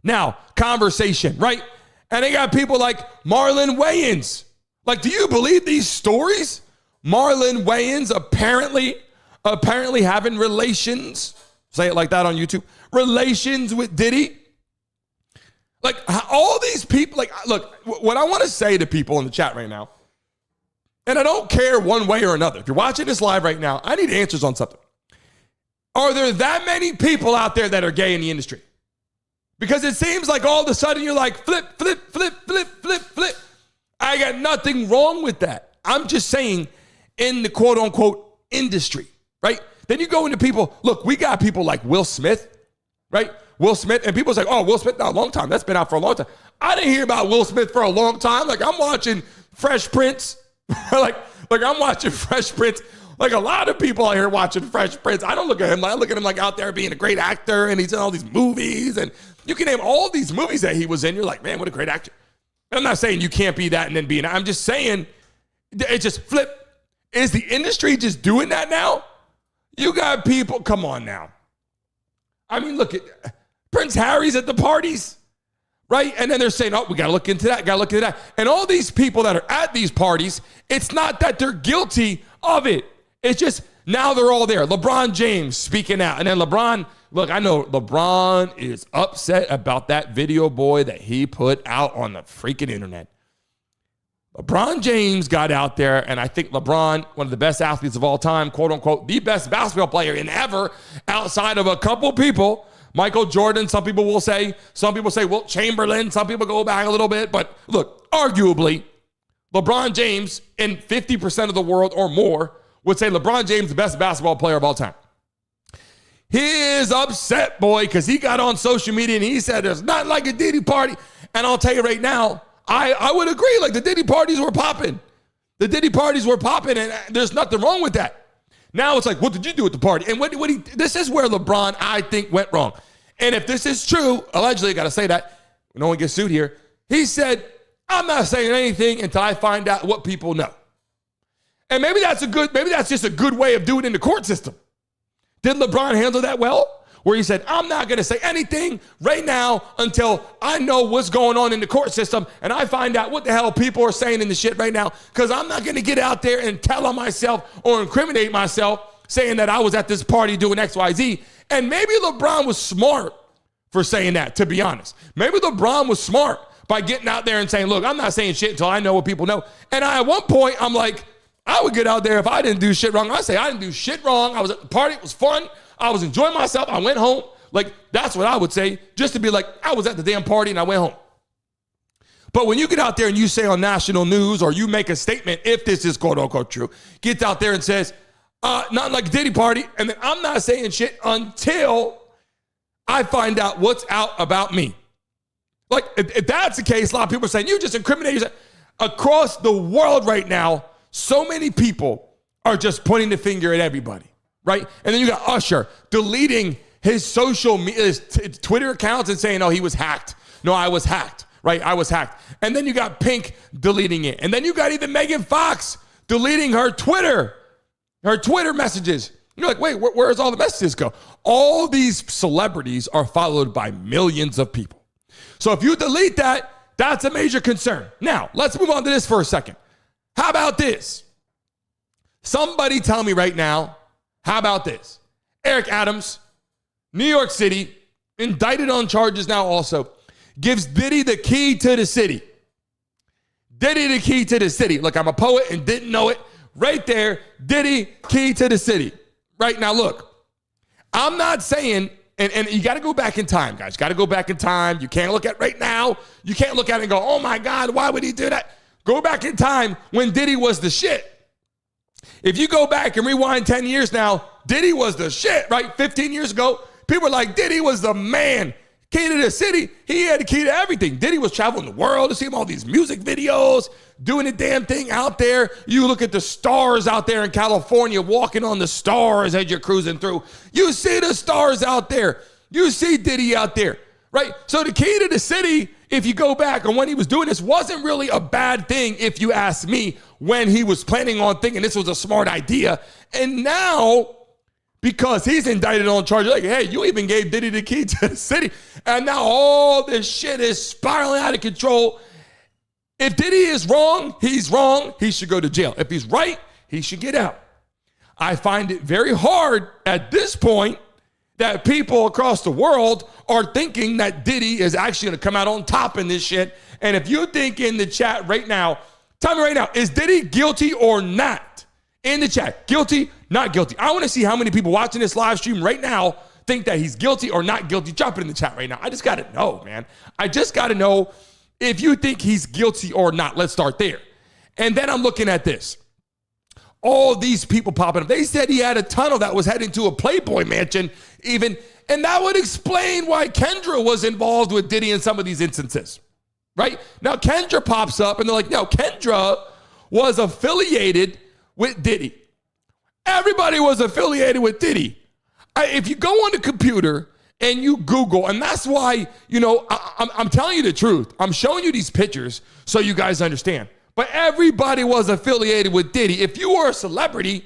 Now, conversation, right? And they got people like Marlon Wayans. Like, do you believe these stories? Marlon Wayans apparently having relations, say it like that on YouTube, relations with Diddy. Like, all these people, like, look, what I want to say to people in the chat right now, and I don't care one way or another. If you're watching this live right now, I need answers on something. Are there that many people out there that are gay in the industry? Because it seems like all of a sudden you're like, flip. I got nothing wrong with that. I'm just saying in the quote unquote industry, right? Then you go into people, look, we got people like Will Smith, right? Will Smith, and people's like, oh, Will Smith, not a long time. That's been out for a long time. I didn't hear about Will Smith for a long time. Like I'm watching Fresh Prince like I'm watching Fresh Prince. Like a lot of people out here watching Fresh Prince. I don't look at him. I look at him like out there being a great actor, and he's in all these movies, and you can name all these movies that he was in. You're like, man, what a great actor. I'm not saying you can't be that and then be an. I'm just saying it just flip. Is the industry just doing that now? You got people. Come on now. I mean, look at Prince Harry's at the parties, right? And then they're saying, oh, we got to look into that. Got to look into that. And all these people that are at these parties, it's not that they're guilty of it. It's just now they're all there. LeBron James speaking out. And then LeBron, look, I know LeBron is upset about that video, boy, that he put out on the freaking internet. LeBron James got out there, and I think LeBron, one of the best athletes of all time, quote unquote, the best basketball player in ever, outside of a couple people. Michael Jordan, some people will say. Some people say Wilt Chamberlain. Some people go back a little bit. But look, arguably, LeBron James in 50% of the world or more would say LeBron James the best basketball player of all time. He is upset, boy, because he got on social media and he said there's not like a Diddy party. And I'll tell you right now, I would agree. Like the Diddy parties were popping. The Diddy parties were popping, and there's nothing wrong with that. Now it's like, what did you do at the party? And this is where LeBron, I think, went wrong. And if this is true, allegedly, I got to say that, no one gets sued here. He said, I'm not saying anything until I find out what people know. And maybe that's just a good way of doing it in the court system. Did LeBron handle that well? Where he said, I'm not going to say anything right now until I know what's going on in the court system and I find out what the hell people are saying in the shit right now, because I'm not going to get out there and tell on myself or incriminate myself saying that I was at this party doing X, Y, Z. And maybe LeBron was smart for saying that, to be honest. Maybe LeBron was smart by getting out there and saying, look, I'm not saying shit until I know what people know. And at one point, I'm like, I would get out there if I didn't do shit wrong. I say I didn't do shit wrong. I was at the party. It was fun. I was enjoying myself. I went home. Like, that's what I would say, just to be like, I was at the damn party and I went home. But when you get out there and you say on national news, or you make a statement, if this is quote unquote true, gets out there and says, not like a Diddy party, and then I'm not saying shit until I find out what's out about me. Like, if that's the case, a lot of people are saying, you just incriminate yourself. Across the world right now, so many people are just pointing the finger at everybody, right? And then you got Usher deleting his social media, his Twitter accounts and saying, oh, he was hacked. No, I was hacked, right? I was hacked. And then you got Pink deleting it. And then you got even Megan Fox deleting her Twitter messages. You're like, wait, where's all the messages go? All these celebrities are followed by millions of people. So if you delete that, that's a major concern. Now, let's move on to this for a second. How about this? Somebody tell me right now, how about this? Eric Adams, New York City, indicted on charges now also, gives Diddy the key to the city. Diddy the key to the city. Look, I'm a poet and didn't know it. Right there, Diddy, key to the city. Right now, look, I'm not saying, and you got to go back in time, guys. Got to go back in time. You can't look at right now. You can't look at it and go, oh my God, why would he do that? Go back in time when Diddy was the shit. If you go back and rewind 10 years now, Diddy was the shit, right? 15 years ago, people were like, Diddy was the man. Key to the city. He had the key to everything. Diddy was traveling the world to see him, all these music videos, doing the damn thing out there. You look at the stars out there in California, walking on the stars as you're cruising through. You see the stars out there. You see Diddy out there, right? So the key to the city, if you go back and when he was doing this, wasn't really a bad thing, if you ask me, when he was planning on thinking this was a smart idea. And now, because he's indicted on charges, like, hey, you even gave Diddy the key to the city. And now all this shit is spiraling out of control. If Diddy is wrong, he's wrong. He should go to jail. If he's right, he should get out. I find it very hard at this point that people across the world are thinking that Diddy is actually going to come out on top in this shit. And if you think in the chat right now, tell me right now, is Diddy guilty or not? In the chat, guilty, not guilty. I want to see how many people watching this live stream right now think that he's guilty or not guilty. Drop it in the chat right now. I just got to know, man. I just got to know if you think he's guilty or not. Let's start there. And then I'm looking at this. All these people popping up. They said he had a tunnel that was heading to a Playboy mansion even. And that would explain why Kendra was involved with Diddy in some of these instances, right? Now, Kendra pops up and they're like, no, Kendra was affiliated with Diddy. Everybody was affiliated with Diddy. If you go on the computer and you Google, and that's why, I'm telling you the truth. I'm showing you these pictures so you guys understand. But everybody was affiliated with Diddy. If you were a celebrity,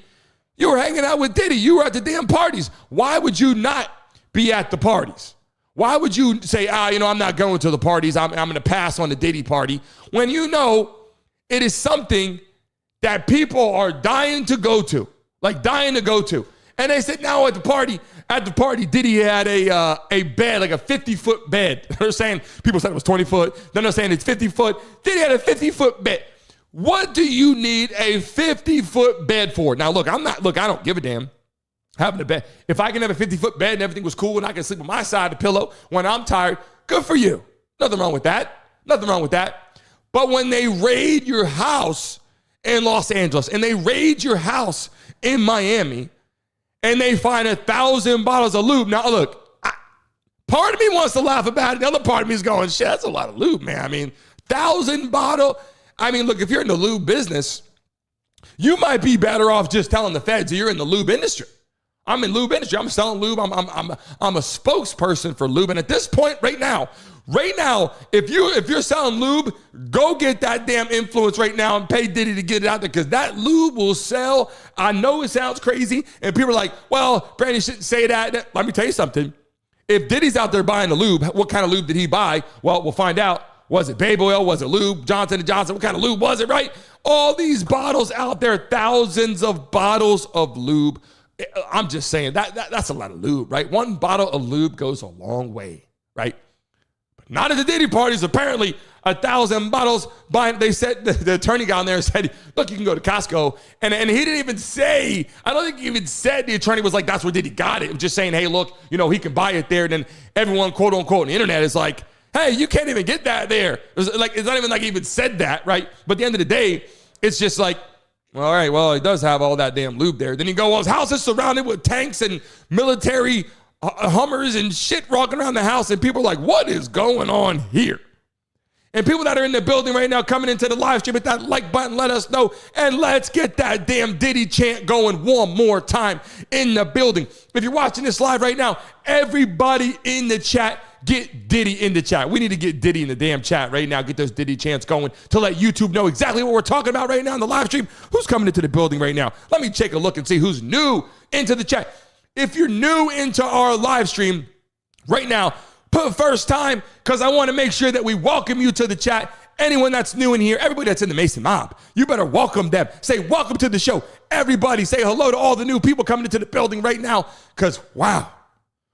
you were hanging out with Diddy. You were at the damn parties. Why would you not be at the parties? Why would you say, I'm not going to the parties. I'm going to pass on the Diddy party, when you know it is something that people are dying to go to, And they said now at the party, Diddy had a bed, like a 50-foot bed. They're saying, people said it was 20 foot. Then they're saying it's 50 foot. Diddy had a 50-foot bed. What do you need a 50-foot bed for? Now, look, I don't give a damn having a bed. If I can have a 50-foot bed and everything was cool and I can sleep on my side of the pillow when I'm tired, good for you. Nothing wrong with that. But when they raid your house in Los Angeles and they raid your house in Miami and they find 1,000 bottles of lube. Now, look, part of me wants to laugh about it. The other part of me is going, shit, that's a lot of lube, man. 1,000 bottle. Look, if you're in the lube business, you might be better off just telling the feds you're in the lube industry. I'm in lube industry. I'm selling lube. I'm a spokesperson for lube. And at this point, right now, if you're selling lube, go get that damn influence right now and pay Diddy to get it out there, because that lube will sell. I know it sounds crazy, and people are like, well, Brandon, you shouldn't say that. Let me tell you something. If Diddy's out there buying the lube, what kind of lube did he buy? Well, we'll find out. Was it baby oil? Was it lube? Johnson & Johnson? What kind of lube was it, right? All these bottles out there, thousands of bottles of lube. I'm just saying, that's a lot of lube, right? One bottle of lube goes a long way, right? But not at the Diddy parties. Apparently, 1,000 bottles buying. They said, the attorney got on there and said, look, you can go to Costco. And he didn't even say, I don't think he even said, the attorney was like, that's where Diddy got it. It was just saying, hey, look, he can buy it there. And then everyone, quote unquote, on the internet is like, hey, you can't even get that there. It's not even like he even said that, right? But at the end of the day, it's just like, all right, well, he does have all that damn lube there. Then you go, well, his house is surrounded with tanks and military Hummers and shit walking around the house. And people are like, what is going on here? And people that are in the building right now coming into the live stream, hit that like button, let us know. And let's get that damn Diddy chant going one more time in the building. If you're watching this live right now, everybody in the chat, get Diddy in the chat. We need to get Diddy in the damn chat right now. Get those Diddy chants going to let YouTube know exactly what we're talking about right now in the live stream. Who's coming into the building right now? Let me take a look and see who's new into the chat. If you're new into our live stream right now, put first time, because I want to make sure that we welcome you to the chat. Anyone that's new in here, everybody that's in the Mason mob, you better welcome them. Say welcome to the show. Everybody say hello to all the new people coming into the building right now, because wow,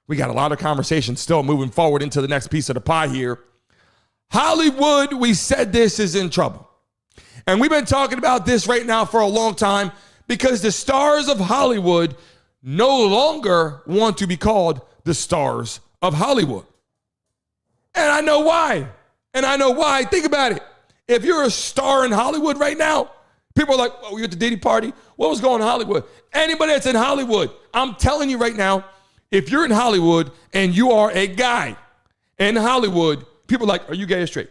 we got a lot of conversation still moving forward into the next piece of the pie here. Hollywood, we said this, is in trouble. And we've been talking about this right now for a long time, because the stars of Hollywood no longer want to be called the stars of Hollywood. And I know why. Think about it. If you're a star in Hollywood right now, people are like, oh, you're at the Diddy party? What was going on in Hollywood? Anybody that's in Hollywood, I'm telling you right now, if you're in Hollywood and you are a guy in Hollywood, people are like, are you gay or straight?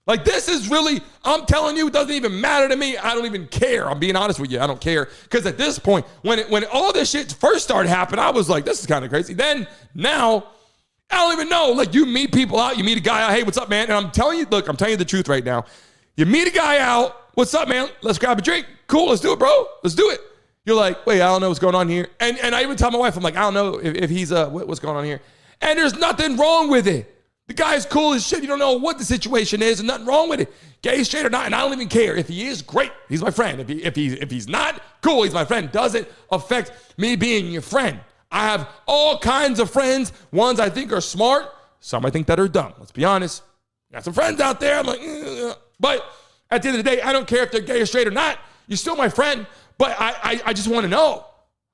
Like, this is really, I'm telling you, it doesn't even matter to me. I don't even care. I'm being honest with you. I don't care. Because at this point, when all this shit first started happening, I was like, this is kind of crazy. Then, now, I don't even know. Like, you meet people out, you meet a guy out, hey, what's up, man? And I'm telling you the truth right now. You meet a guy out, what's up, man? Let's grab a drink. Cool, let's do it, bro. Let's do it. You're like, wait, I don't know what's going on here. And I even tell my wife, I'm like, I don't know if he's, what's going on here. And there's nothing wrong with it. The guy's cool as shit. You don't know what the situation is, and nothing wrong with it. Gay, straight, or not, and I don't even care. If he is, great. He's my friend. If he's not, cool. He's my friend. Doesn't affect me being your friend. I have all kinds of friends. Ones I think are smart. Some I think that are dumb. Let's be honest. Got some friends out there. I'm like, but at the end of the day, I don't care if they're gay or straight or not. You're still my friend. But I just want to know.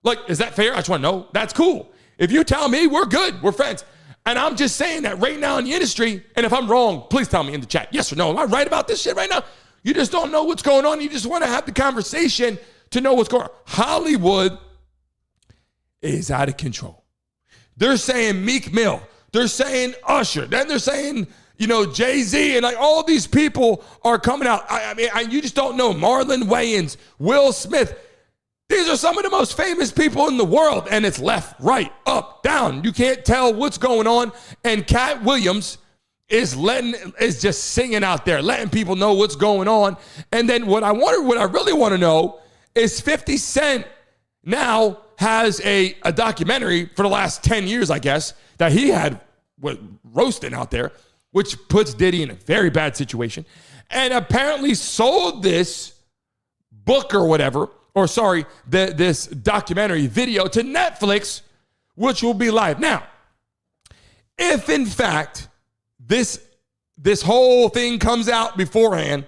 Like, is that fair? I just want to know. That's cool. If you tell me, we're good. We're friends. And I'm just saying that right now in the industry, and if I'm wrong, please tell me in the chat. Yes or no. Am I right about this shit right now? You just don't know what's going on. You just want to have the conversation to know what's going on. Hollywood is out of control. They're saying Meek Mill. They're saying Usher. Then they're saying, Jay-Z and like all these people are coming out. I mean, you just don't know. Marlon Wayans, Will Smith. These are some of the most famous people in the world, and it's left, right, up, down. You can't tell what's going on. And Cat Williams is just singing out there, letting people know what's going on. And then what I really want to know is 50 Cent now has a documentary for the last 10 years, I guess, that he had roasting out there, which puts Diddy in a very bad situation, and apparently sold this book or whatever, this documentary video to Netflix, which will be live. Now, if in fact this whole thing comes out beforehand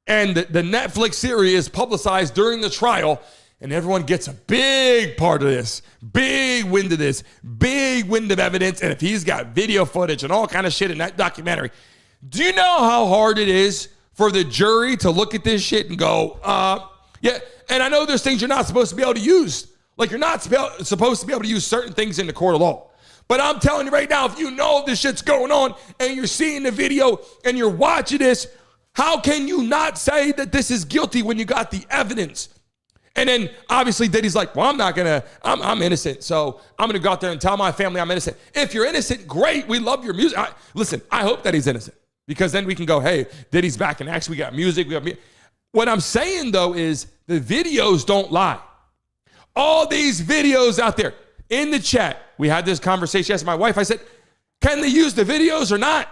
and the Netflix series is publicized during the trial and everyone gets a big part of this, big wind of this, big wind of evidence, and if he's got video footage and all kind of shit in that documentary, do you know how hard it is for the jury to look at this shit and go, yeah, and I know there's things you're not supposed to be able to use. Like you're not supposed to be able to use certain things in the court of law. But I'm telling you right now, if you know this shit's going on and you're seeing the video and you're watching this, how can you not say that this is guilty when you got the evidence? And then obviously Diddy's like, well, I'm innocent. So I'm going to go out there and tell my family I'm innocent. If you're innocent, great. We love your music. Listen, I hope that he's innocent because then we can go, hey, Diddy's back in action. We got music. What I'm saying though is the videos don't lie. All these videos out there in the chat, we had this conversation. I asked my wife, I said, can they use the videos or not?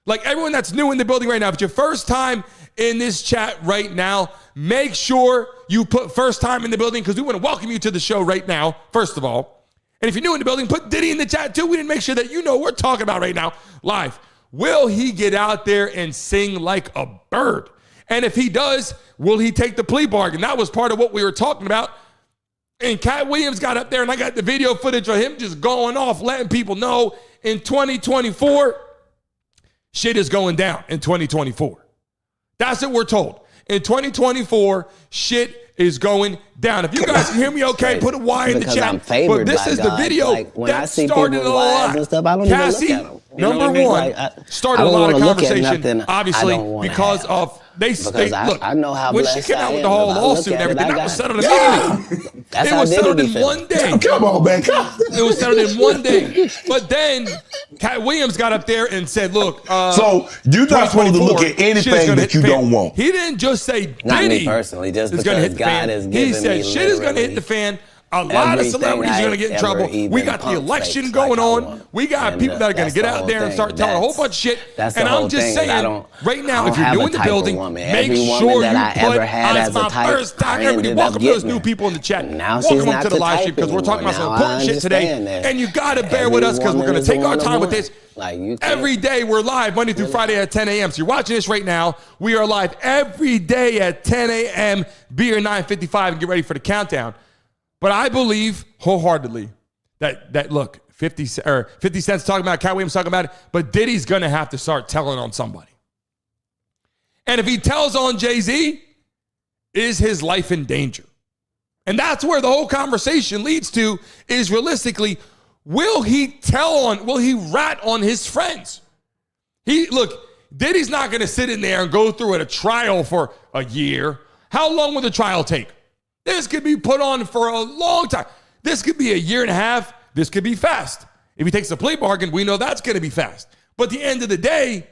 Like everyone that's new in the building right now, if it's your first time in this chat right now, make sure you put first time in the building because we want to welcome you to the show right now, first of all. And if you're new in the building, put Diddy in the chat too. We didn't make sure that you know what we're talking about right now live. Will he get out there and sing like a bird? And if he does, will he take the plea bargain? That was part of what we were talking about. And Cat Williams got up there and I got the video footage of him just going off, letting people know in 2024, shit is going down in 2024. That's what we're told. In 2024, shit is going down. If you guys can hear me okay, put a Y in the chat. But this is the video that started a lot. Cassie, number one, started a lot of conversation, obviously, because of look, I know how when she came out with the whole lawsuit and everything, that was settled immediately. It was settled in one day. Come on, man. It was settled in one day. But then Cat Williams got up there and said, look, so you're not supposed to look at anything that you don't want. He didn't just say Diddy. Not me personally, just because God has given me. He said shit is going to hit the fan. A lot of celebrities are going to get in trouble. We got the election going on. We got people that are going to get out there and start telling a whole bunch of shit. And I'm just saying, right now, if you're new in the building, make sure you put, it's my first time. Everybody, welcome those new people in the chat. Welcome them to the live stream because we're talking about some important shit today. And you got to bear with us because we're going to take our time with this. Every day we're live Monday through Friday at 10 a.m. So you're watching this right now. We are live every day at 10 a.m. Be here 9:55 and get ready for the countdown. But I believe wholeheartedly that look, 50 Cent's talking about it, Cat Williams talking about it, but Diddy's going to have to start telling on somebody. And if he tells on Jay-Z, is his life in danger? And that's where the whole conversation leads to is realistically, will he rat on his friends? Diddy's not going to sit in there and go through a trial for a year. How long will the trial take? This could be put on for a long time. This could be a year and a half. This could be fast. If he takes a plea bargain, we know that's going to be fast. But at the end of the day,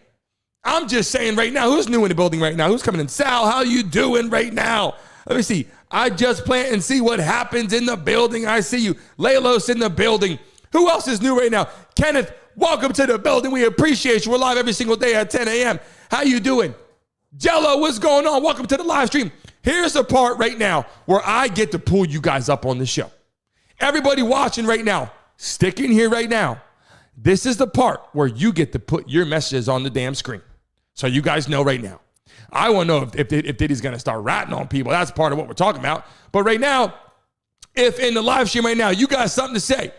I'm just saying right now, who's new in the building right now? Who's coming in? Sal, how you doing right now? Let me see. I just plant and see what happens in the building. I see you. Leilos in the building. Who else is new right now? Kenneth, welcome to the building. We appreciate you. We're live every single day at 10 a.m. How you doing? Jello, what's going on? Welcome to the live stream. Here's the part right now where I get to pull you guys up on the show. Everybody watching right now, stick in here right now. This is the part where you get to put your messages on the damn screen. So you guys know right now. I want to know if Diddy's going to start ratting on people. That's part of what we're talking about. But right now, if in the live stream right now, you got something to say,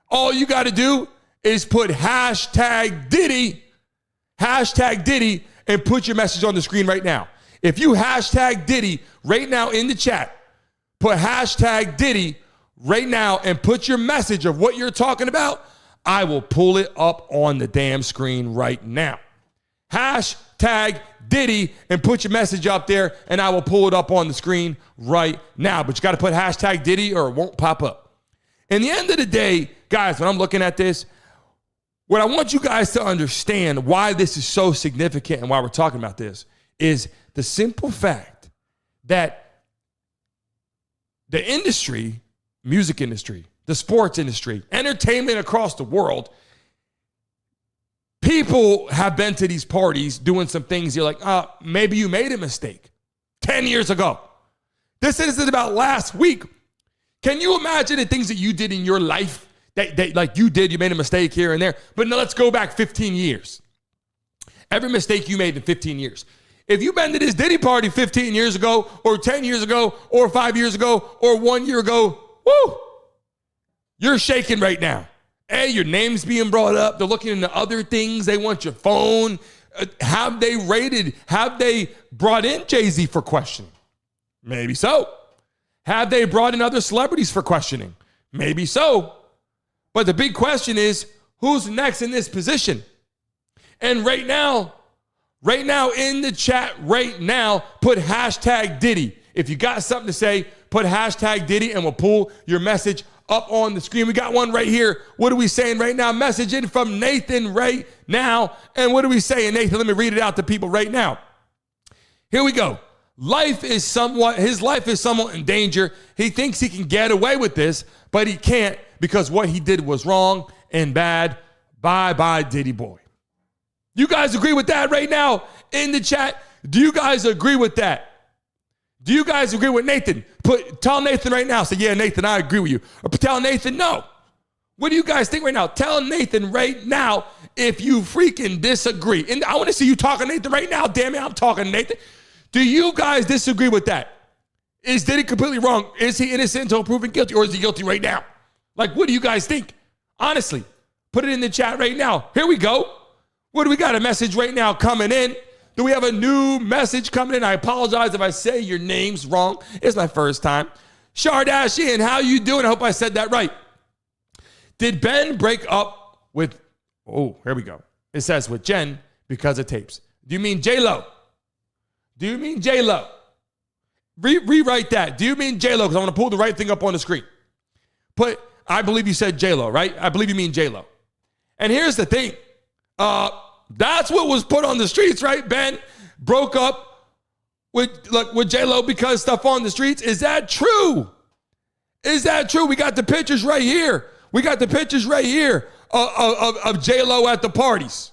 all you got to do is put hashtag Diddy, and put your message on the screen right now. If you hashtag Diddy right now in the chat, put hashtag Diddy right now and put your message of what you're talking about, I will pull it up on the damn screen right now. Hashtag Diddy and put your message up there, and I will pull it up on the screen right now. But you got to put hashtag Diddy or it won't pop up. In the end of the day, guys, when I'm looking at this, what I want you guys to understand why this is so significant and why we're talking about this is the simple fact that the industry, music industry, the sports industry, entertainment across the world, people have been to these parties doing some things. You're like, maybe you made a mistake 10 years ago. This is about last week. Can you imagine the things that you did in your life that like you made a mistake here and there? But now let's go back 15 years. Every mistake you made in 15 years. If you've been to this Diddy party 15 years ago or 10 years ago or 5 years ago or 1 year ago, woo, you're shaking right now. Hey, your name's being brought up. They're looking into other things. They want your phone. Have they brought in Jay-Z for questioning? Maybe so. Have they brought in other celebrities for questioning? Maybe so. But the big question is, who's next in this position? And right now in the chat right now, put hashtag Diddy. If you got something to say, put hashtag Diddy and we'll pull your message up on the screen. We got one right here. What are we saying right now? Message in from Nathan right now. And what are we saying, Nathan? Let me read it out to people right now. Here we go. His life is somewhat in danger. He thinks he can get away with this, but he can't because what he did was wrong and bad. Bye, Diddy boy. You guys agree with that right now in the chat? Do you guys agree with that? Do you guys agree with Nathan? Tell Nathan right now. Say, yeah, Nathan, I agree with you. Or tell Nathan, no. What do you guys think right now? Tell Nathan right now if you freaking disagree. And I want to see you talking to Nathan right now. Damn it, I'm talking to Nathan. Do you guys disagree with that? Is Diddy completely wrong? Is he innocent until proven guilty, or is he guilty right now? Like, what do you guys think? Honestly, put it in the chat right now. Here we go. What do we got? A message right now coming in. Do we have a new message coming in? I apologize if I say your name's wrong. It's my first time. Shardashian, how you doing? I hope I said that right. Did Ben break up with, here we go. It says with Jen because of tapes. Do you mean J-Lo? Do you mean J-Lo? Rewrite that. Do you mean J-Lo? Because I want to pull the right thing up on the screen. I believe you said J-Lo, right? I believe you mean J-Lo. And here's the thing. That's what was put on the streets, right? Ben broke up with J-Lo because stuff on the streets. Is that true? Is that true? We got the pictures right here. We got the pictures right here of J-Lo at the parties,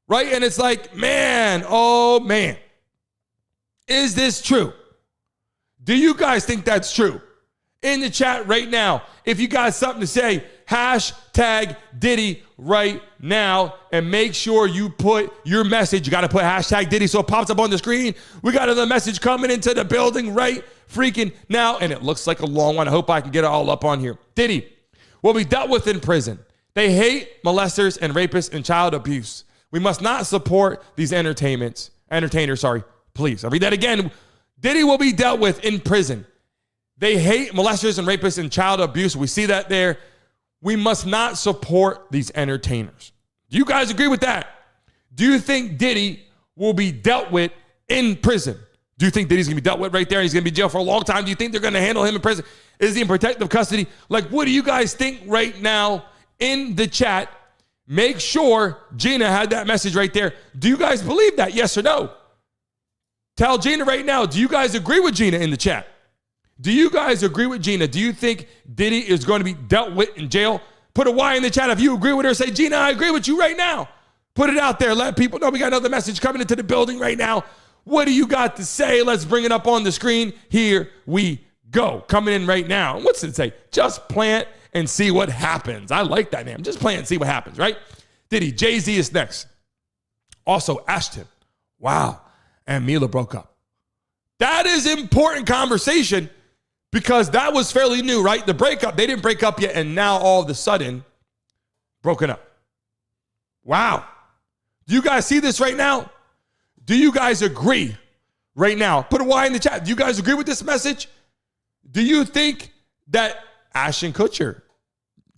right? And it's like, man, oh man. Is this true? Do you guys think that's true? In the chat right now, if you got something to say, hashtag Diddy right now, and make sure you put your message. You got to put hashtag Diddy so it pops up on the screen. We got another message coming into the building right freaking now, and it looks like a long one. I hope I can get it all up on here. Diddy will be dealt with in prison. They hate molesters and rapists and child abuse. We must not support these entertainers. Please, I'll read that again. Diddy will be dealt with in prison. They hate molesters and rapists and child abuse. We see that there. We must not support these entertainers. Do you guys agree with that? Do you think Diddy will be dealt with in prison? Do you think Diddy's going to be dealt with right there? He's going to be in jail for a long time. Do you think they're going to handle him in prison? Is he in protective custody? Like, what do you guys think right now in the chat? Make sure Gina had that message right there. Do you guys believe that? Yes or no? Tell Gina right now, do you guys agree with Gina in the chat? Do you guys agree with Gina? Do you think Diddy is going to be dealt with in jail? Put a Y in the chat if you agree with her. Say, Gina, I agree with you right now. Put it out there. Let people know we got another message coming into the building right now. What do you got to say? Let's bring it up on the screen. Here we go. Coming in right now. What's it say? Just plant and see what happens. I like that name. Just plant and see what happens, right? Diddy, Jay-Z is next. Also, Ashton. Wow. And Mila broke up. That is important conversation because that was fairly new, right? The breakup, they didn't break up yet, and now all of a sudden, broken up. Wow. Do you guys see this right now? Do you guys agree right now? Put a Y in the chat. Do you guys agree with this message? Do you think that Ashton Kutcher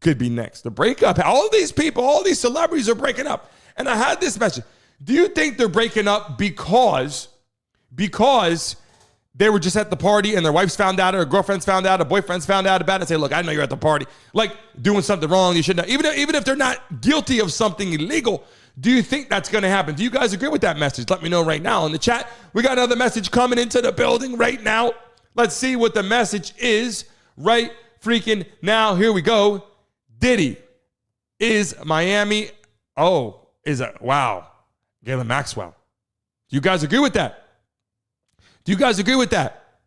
could be next? The breakup, all these people, all these celebrities are breaking up. And I had this message. Do you think they're breaking up because they were just at the party and their wives found out, or girlfriends found out, or boyfriends found out about it and say, look, I know you're at the party, like doing something wrong, you shouldn't have. Even if they're not guilty of something illegal, do you think that's going to happen? Do you guys agree with that message? Let me know right now in the chat. We got another message coming into the building right now. Let's see what the message is right freaking now. Here we go. Diddy is Miami. Oh, is it? Wow. Galen Maxwell. Do you guys agree with that? Do you guys agree with that?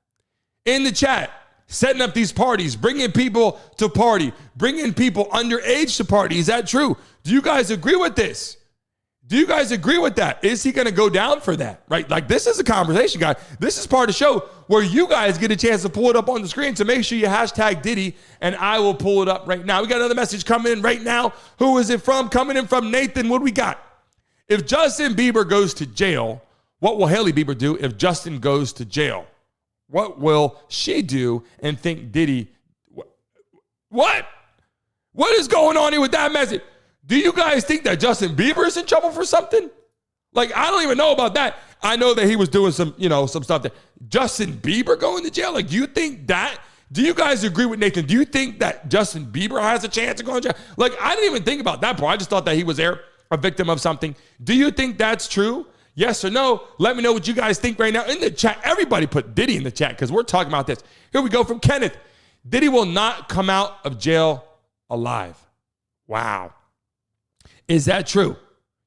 In the chat, setting up these parties, bringing people to party, bringing people underage to party. Is that true? Do you guys agree with this? Do you guys agree with that? Is he going to go down for that? Right? Like, this is a conversation, guys. This is part of the show where you guys get a chance to pull it up on the screen. So make sure you hashtag Diddy, and I will pull it up right now. We got another message coming in right now. Who is it from? Coming in from Nathan. What do we got? If Justin Bieber goes to jail, what will Hailey Bieber do if Justin goes to jail? What will she do and think Diddy? What? What is going on here with that message? Do you guys think that Justin Bieber is in trouble for something? Like, I don't even know about that. I know that he was doing some stuff that Justin Bieber going to jail. Like, do you think that? Do you guys agree with Nathan? Do you think that Justin Bieber has a chance of going to jail? Like, I didn't even think about that part. I just thought that he was there, a victim of something. Do you think that's true? Yes or no? Let me know what you guys think right now in the chat. Everybody put Diddy in the chat because we're talking about this. Here we go from Kenneth. Diddy will not come out of jail alive. Wow. Is that true?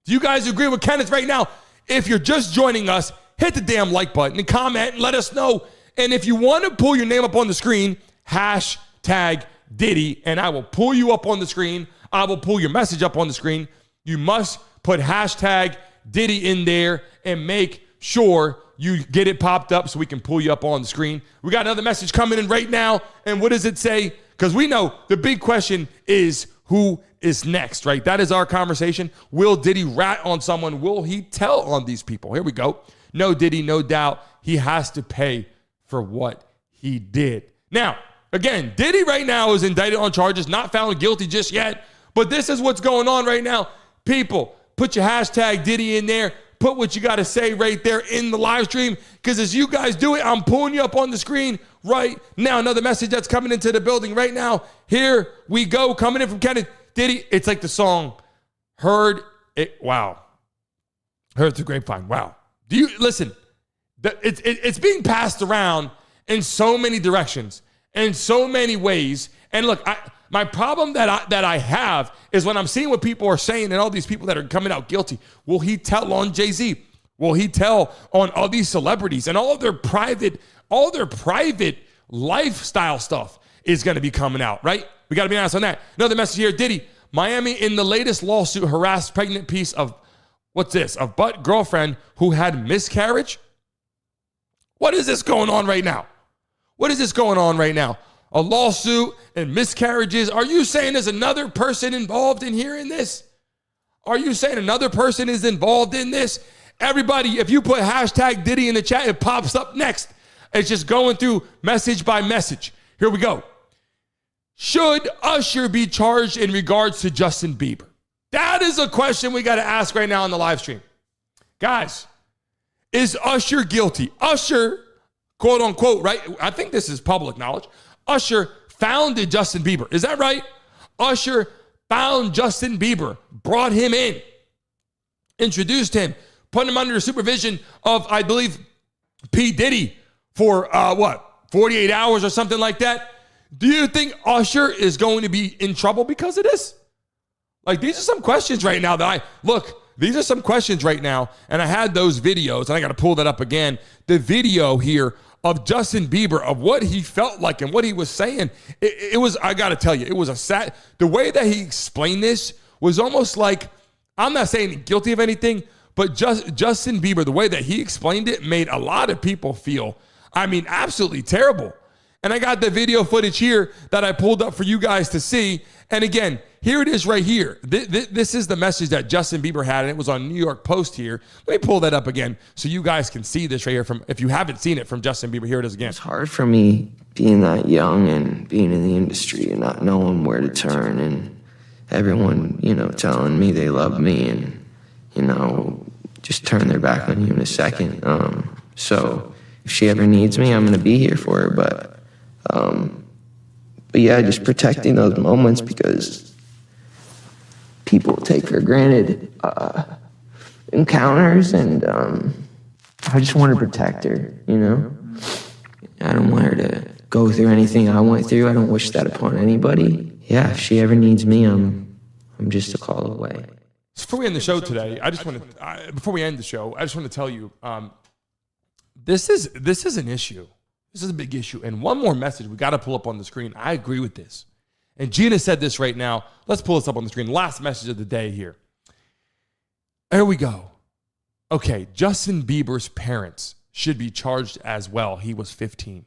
Do you guys agree with Kenneth right now? If you're just joining us, hit the damn like button and comment and let us know. And if you want to pull your name up on the screen, hashtag Diddy, and I will pull you up on the screen. I will pull your message up on the screen. You must put hashtag Diddy in there and make sure you get it popped up so we can pull you up on the screen. We got another message coming in right now. And what does it say? Because we know the big question is who is next, right? That is our conversation. Will Diddy rat on someone? Will he tell on these people? Here we go. No, Diddy, no doubt. He has to pay for what he did. Now, again, Diddy right now is indicted on charges, not found guilty just yet. But this is what's going on right now. People, put your hashtag Diddy in there. Put what you got to say right there in the live stream. Because as you guys do it, I'm pulling you up on the screen right now. Another message that's coming into the building right now. Here we go. Coming in from Kenneth. Diddy, it's like the song, heard it. Wow. Heard through grapevine. Wow. Do you listen? It's being passed around in so many directions, in so many ways. And look, my problem that I have is when I'm seeing what people are saying and all these people that are coming out guilty. Will he tell on Jay-Z? Will he tell on all these celebrities and all their private lifestyle stuff is going to be coming out, right? We got to be honest on that. Another message here. Diddy, Miami in the latest lawsuit harassed pregnant piece of, what's this? Of butt girlfriend who had miscarriage? What is this going on right now? What is this going on right now? A lawsuit and miscarriages. Are you saying there's another person involved in here in this? Are you saying another person is involved in this? Everybody, if you put hashtag Diddy in the chat, it pops up next. It's just going through message by message. Here we go. Should Usher be charged in regards to Justin Bieber? That is a question we got to ask right now on the live stream. Guys, is Usher guilty? Usher, quote unquote, right? I think this is public knowledge. Usher founded Justin Bieber. Is that right? Usher found Justin Bieber, brought him in, introduced him, put him under the supervision of, I believe, P Diddy for 48 hours or something like that. Do you think Usher is going to be in trouble because of this? Like, these are some questions right now these are some questions right now. And I had those videos, and I got to pull that up again. The video here of Justin Bieber, of what he felt like and what he was saying. It was, I got to tell you, it was the way that he explained this was almost like, I'm not saying guilty of anything, but Justin Bieber, the way that he explained it made a lot of people feel, absolutely terrible. And I got the video footage here that I pulled up for you guys to see. And again, here it is right here. This is the message that Justin Bieber had, and it was on New York Post here. Let me pull that up again so you guys can see this right here from, if you haven't seen it, from Justin Bieber. Here it is again. It's hard for me being that young and being in the industry and not knowing where to turn, and everyone, telling me they love me and, just turn their back on you in a second. So if she ever needs me, I'm going to be here for her. But yeah, just protecting those moments, because people take for granted encounters, and I just want to protect her, you know? I don't want her to go through anything I went through. I don't wish that upon anybody. Yeah, if she ever needs me, I'm just a call away. So before we end the show today, I just want to tell you, this is an issue. This is a big issue. And one more message we got to pull up on the screen. I agree with this. And Gina said this right now. Let's pull this up on the screen. Last message of the day here. There we go. Okay, Justin Bieber's parents should be charged as well. He was 15.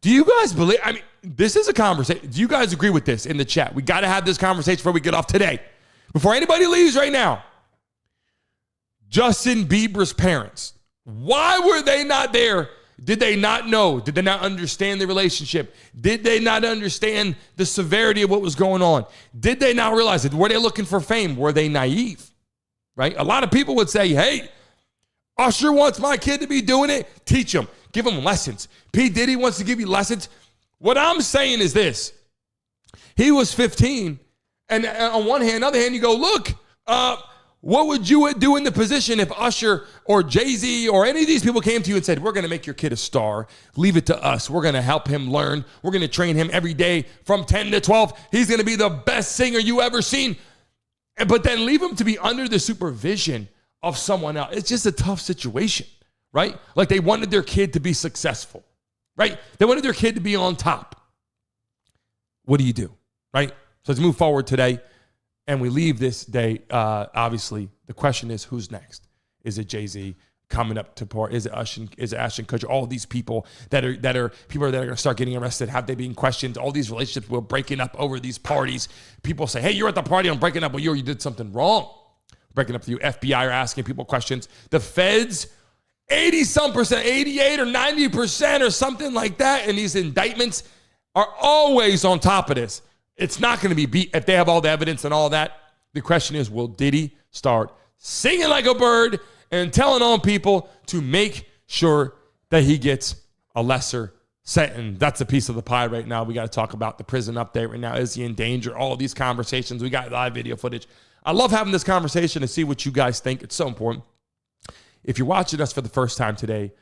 Do you guys believe, I mean, this is a conversation. Do you guys agree with this in the chat? We got to have this conversation before we get off today. Before anybody leaves right now. Justin Bieber's parents, why were they not there? Did they not know? Did they not understand the relationship? Did they not understand the severity of what was going on? Did they not realize it? Were they looking for fame? Were they naive? Right? A lot of people would say, hey, Usher wants my kid to be doing it. Teach him. Give him lessons. P Diddy wants to give you lessons. What I'm saying is this. He was 15. And on one hand, other hand, you go, look, what would you do in the position if Usher or Jay-Z or any of these people came to you and said, we're going to make your kid a star. Leave it to us. We're going to help him learn. We're going to train him every day from 10 to 12. He's going to be the best singer you ever seen. But then leave him to be under the supervision of someone else. It's just a tough situation, right? Like they wanted their kid to be successful, right? They wanted their kid to be on top. What do you do, right? So let's move forward today. And we leave this day, obviously, the question is, who's next? Is it Jay-Z coming up to part? Is it Ashton Kutcher? All these people that are people that are going to start getting arrested. Have they been questioned? All these relationships we're breaking up over these parties. People say, hey, you're at the party, I'm breaking up with you, or you did something wrong. Breaking up with you. FBI are asking people questions. The feds, 80-some%, 88 or 90% or something like that, and these indictments are always on top of this. It's not going to be beat if they have all the evidence and all that. The question is, will Diddy start singing like a bird and telling on people to make sure that he gets a lesser sentence? That's a piece of the pie right now. We got to talk about the prison update right now. Is he in danger? All of these conversations. We got live video footage. I love having this conversation to see what you guys think. It's so important. If you're watching us for the first time today,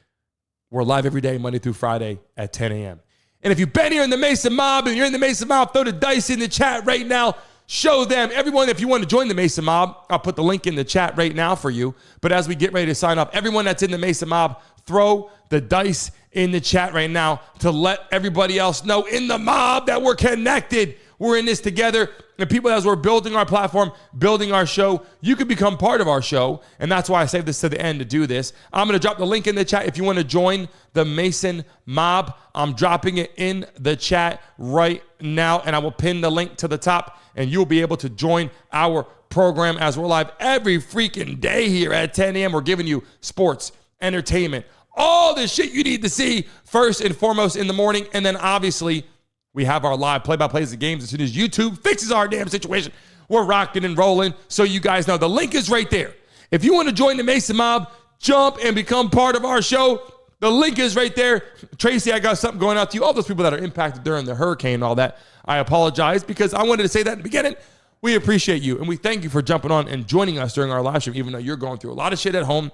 we're live every day, Monday through Friday at 10 a.m. And if you've been here in the Mason Mob and you're in the Mason Mob, throw the dice in the chat right now. Show them. Everyone, if you want to join the Mason Mob, I'll put the link in the chat right now for you. But as we get ready to sign off, everyone that's in the Mason Mob, throw the dice in the chat right now to let everybody else know in the mob that we're connected. We're in this together. And people, as we're building our platform, building our show, you can become part of our show. And that's why I saved this to the end to do this. I'm going to drop the link in the chat. If you want to join the Mason Mob, I'm dropping it in the chat right now. And I will pin the link to the top. And you'll be able to join our program as we're live every freaking day here at 10 a.m. We're giving you sports, entertainment, all the shit you need to see first and foremost in the morning. And then obviously, we have our live play-by-plays of games as soon as YouTube fixes our damn situation. We're rocking and rolling, so you guys know. The link is right there. If you want to join the Mason Mob, jump and become part of our show. The link is right there. Tracy, I got something going out to you. All those people that are impacted during the hurricane and all that, I apologize because I wanted to say that in the beginning. We appreciate you, and we thank you for jumping on and joining us during our live stream, even though you're going through a lot of shit at home.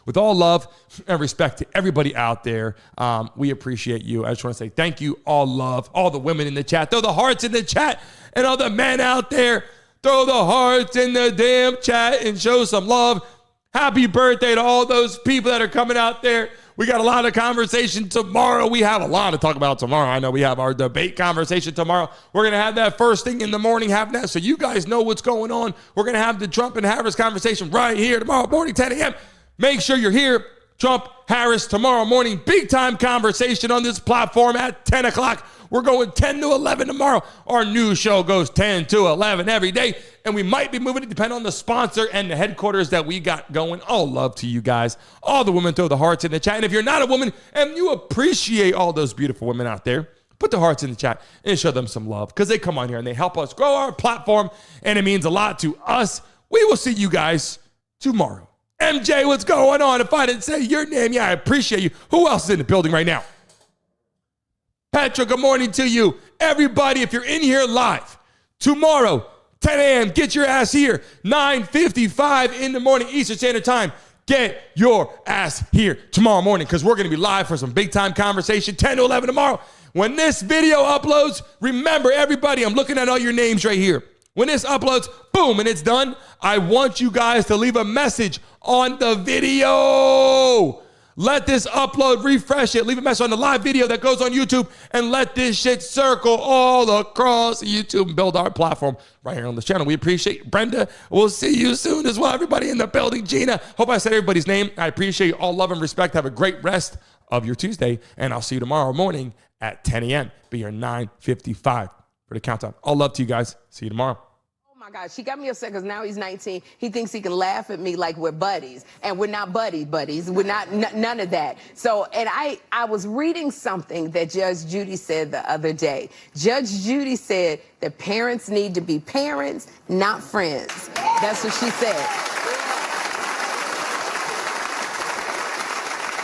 With all love and respect to everybody out there, we appreciate you. I just want to say thank you, all love, all the women in the chat. Throw the hearts in the chat, and all the men out there, throw the hearts in the damn chat and show some love. Happy birthday to all those people that are coming out there. We got a lot of conversation tomorrow. We have a lot to talk about tomorrow. I know we have our debate conversation tomorrow. We're going to have that first thing in the morning, have that so you guys know what's going on. We're going to have the Trump and Harris conversation right here tomorrow morning, 10 a.m. Make sure you're here, Trump, Harris, tomorrow morning. Big time conversation on this platform at 10 o'clock. We're going 10 to 11 tomorrow. Our news show goes 10 to 11 every day. And we might be moving it depending on the sponsor and the headquarters that we got going. All love to you guys. All the women, throw the hearts in the chat. And if you're not a woman and you appreciate all those beautiful women out there, put the hearts in the chat and show them some love because they come on here and they help us grow our platform. And it means a lot to us. We will see you guys tomorrow. MJ, what's going on? If I didn't say your name, yeah, I appreciate you. Who else is in the building right now? Petra, good morning to you. Everybody, if you're in here live, tomorrow, 10 a.m., get your ass here. 9:55 in the morning, Eastern Standard Time. Get your ass here tomorrow morning because we're going to be live for some big-time conversation, 10 to 11 tomorrow. When this video uploads, remember, everybody, I'm looking at all your names right here. When this uploads, boom, and it's done, I want you guys to leave a message on the video. Let this upload, refresh it, leave a message on the live video that goes on YouTube, and let this shit circle all across YouTube and build our platform right here on this channel. We appreciate you. Brenda, we'll see you soon as well. Everybody in the building. Gina, hope I said everybody's name. I appreciate you. All love and respect. Have a great rest of your Tuesday, and I'll see you tomorrow morning at 10 a.m. Be here 9:55 for the countdown. All love to you guys. See you tomorrow. Oh my God, she got me upset because now he's 19. He thinks he can laugh at me like we're buddies, and we're not buddies. We're not none of that. So, and I was reading something that Judge Judy said the other day. Judge Judy said that parents need to be parents, not friends. That's what she said.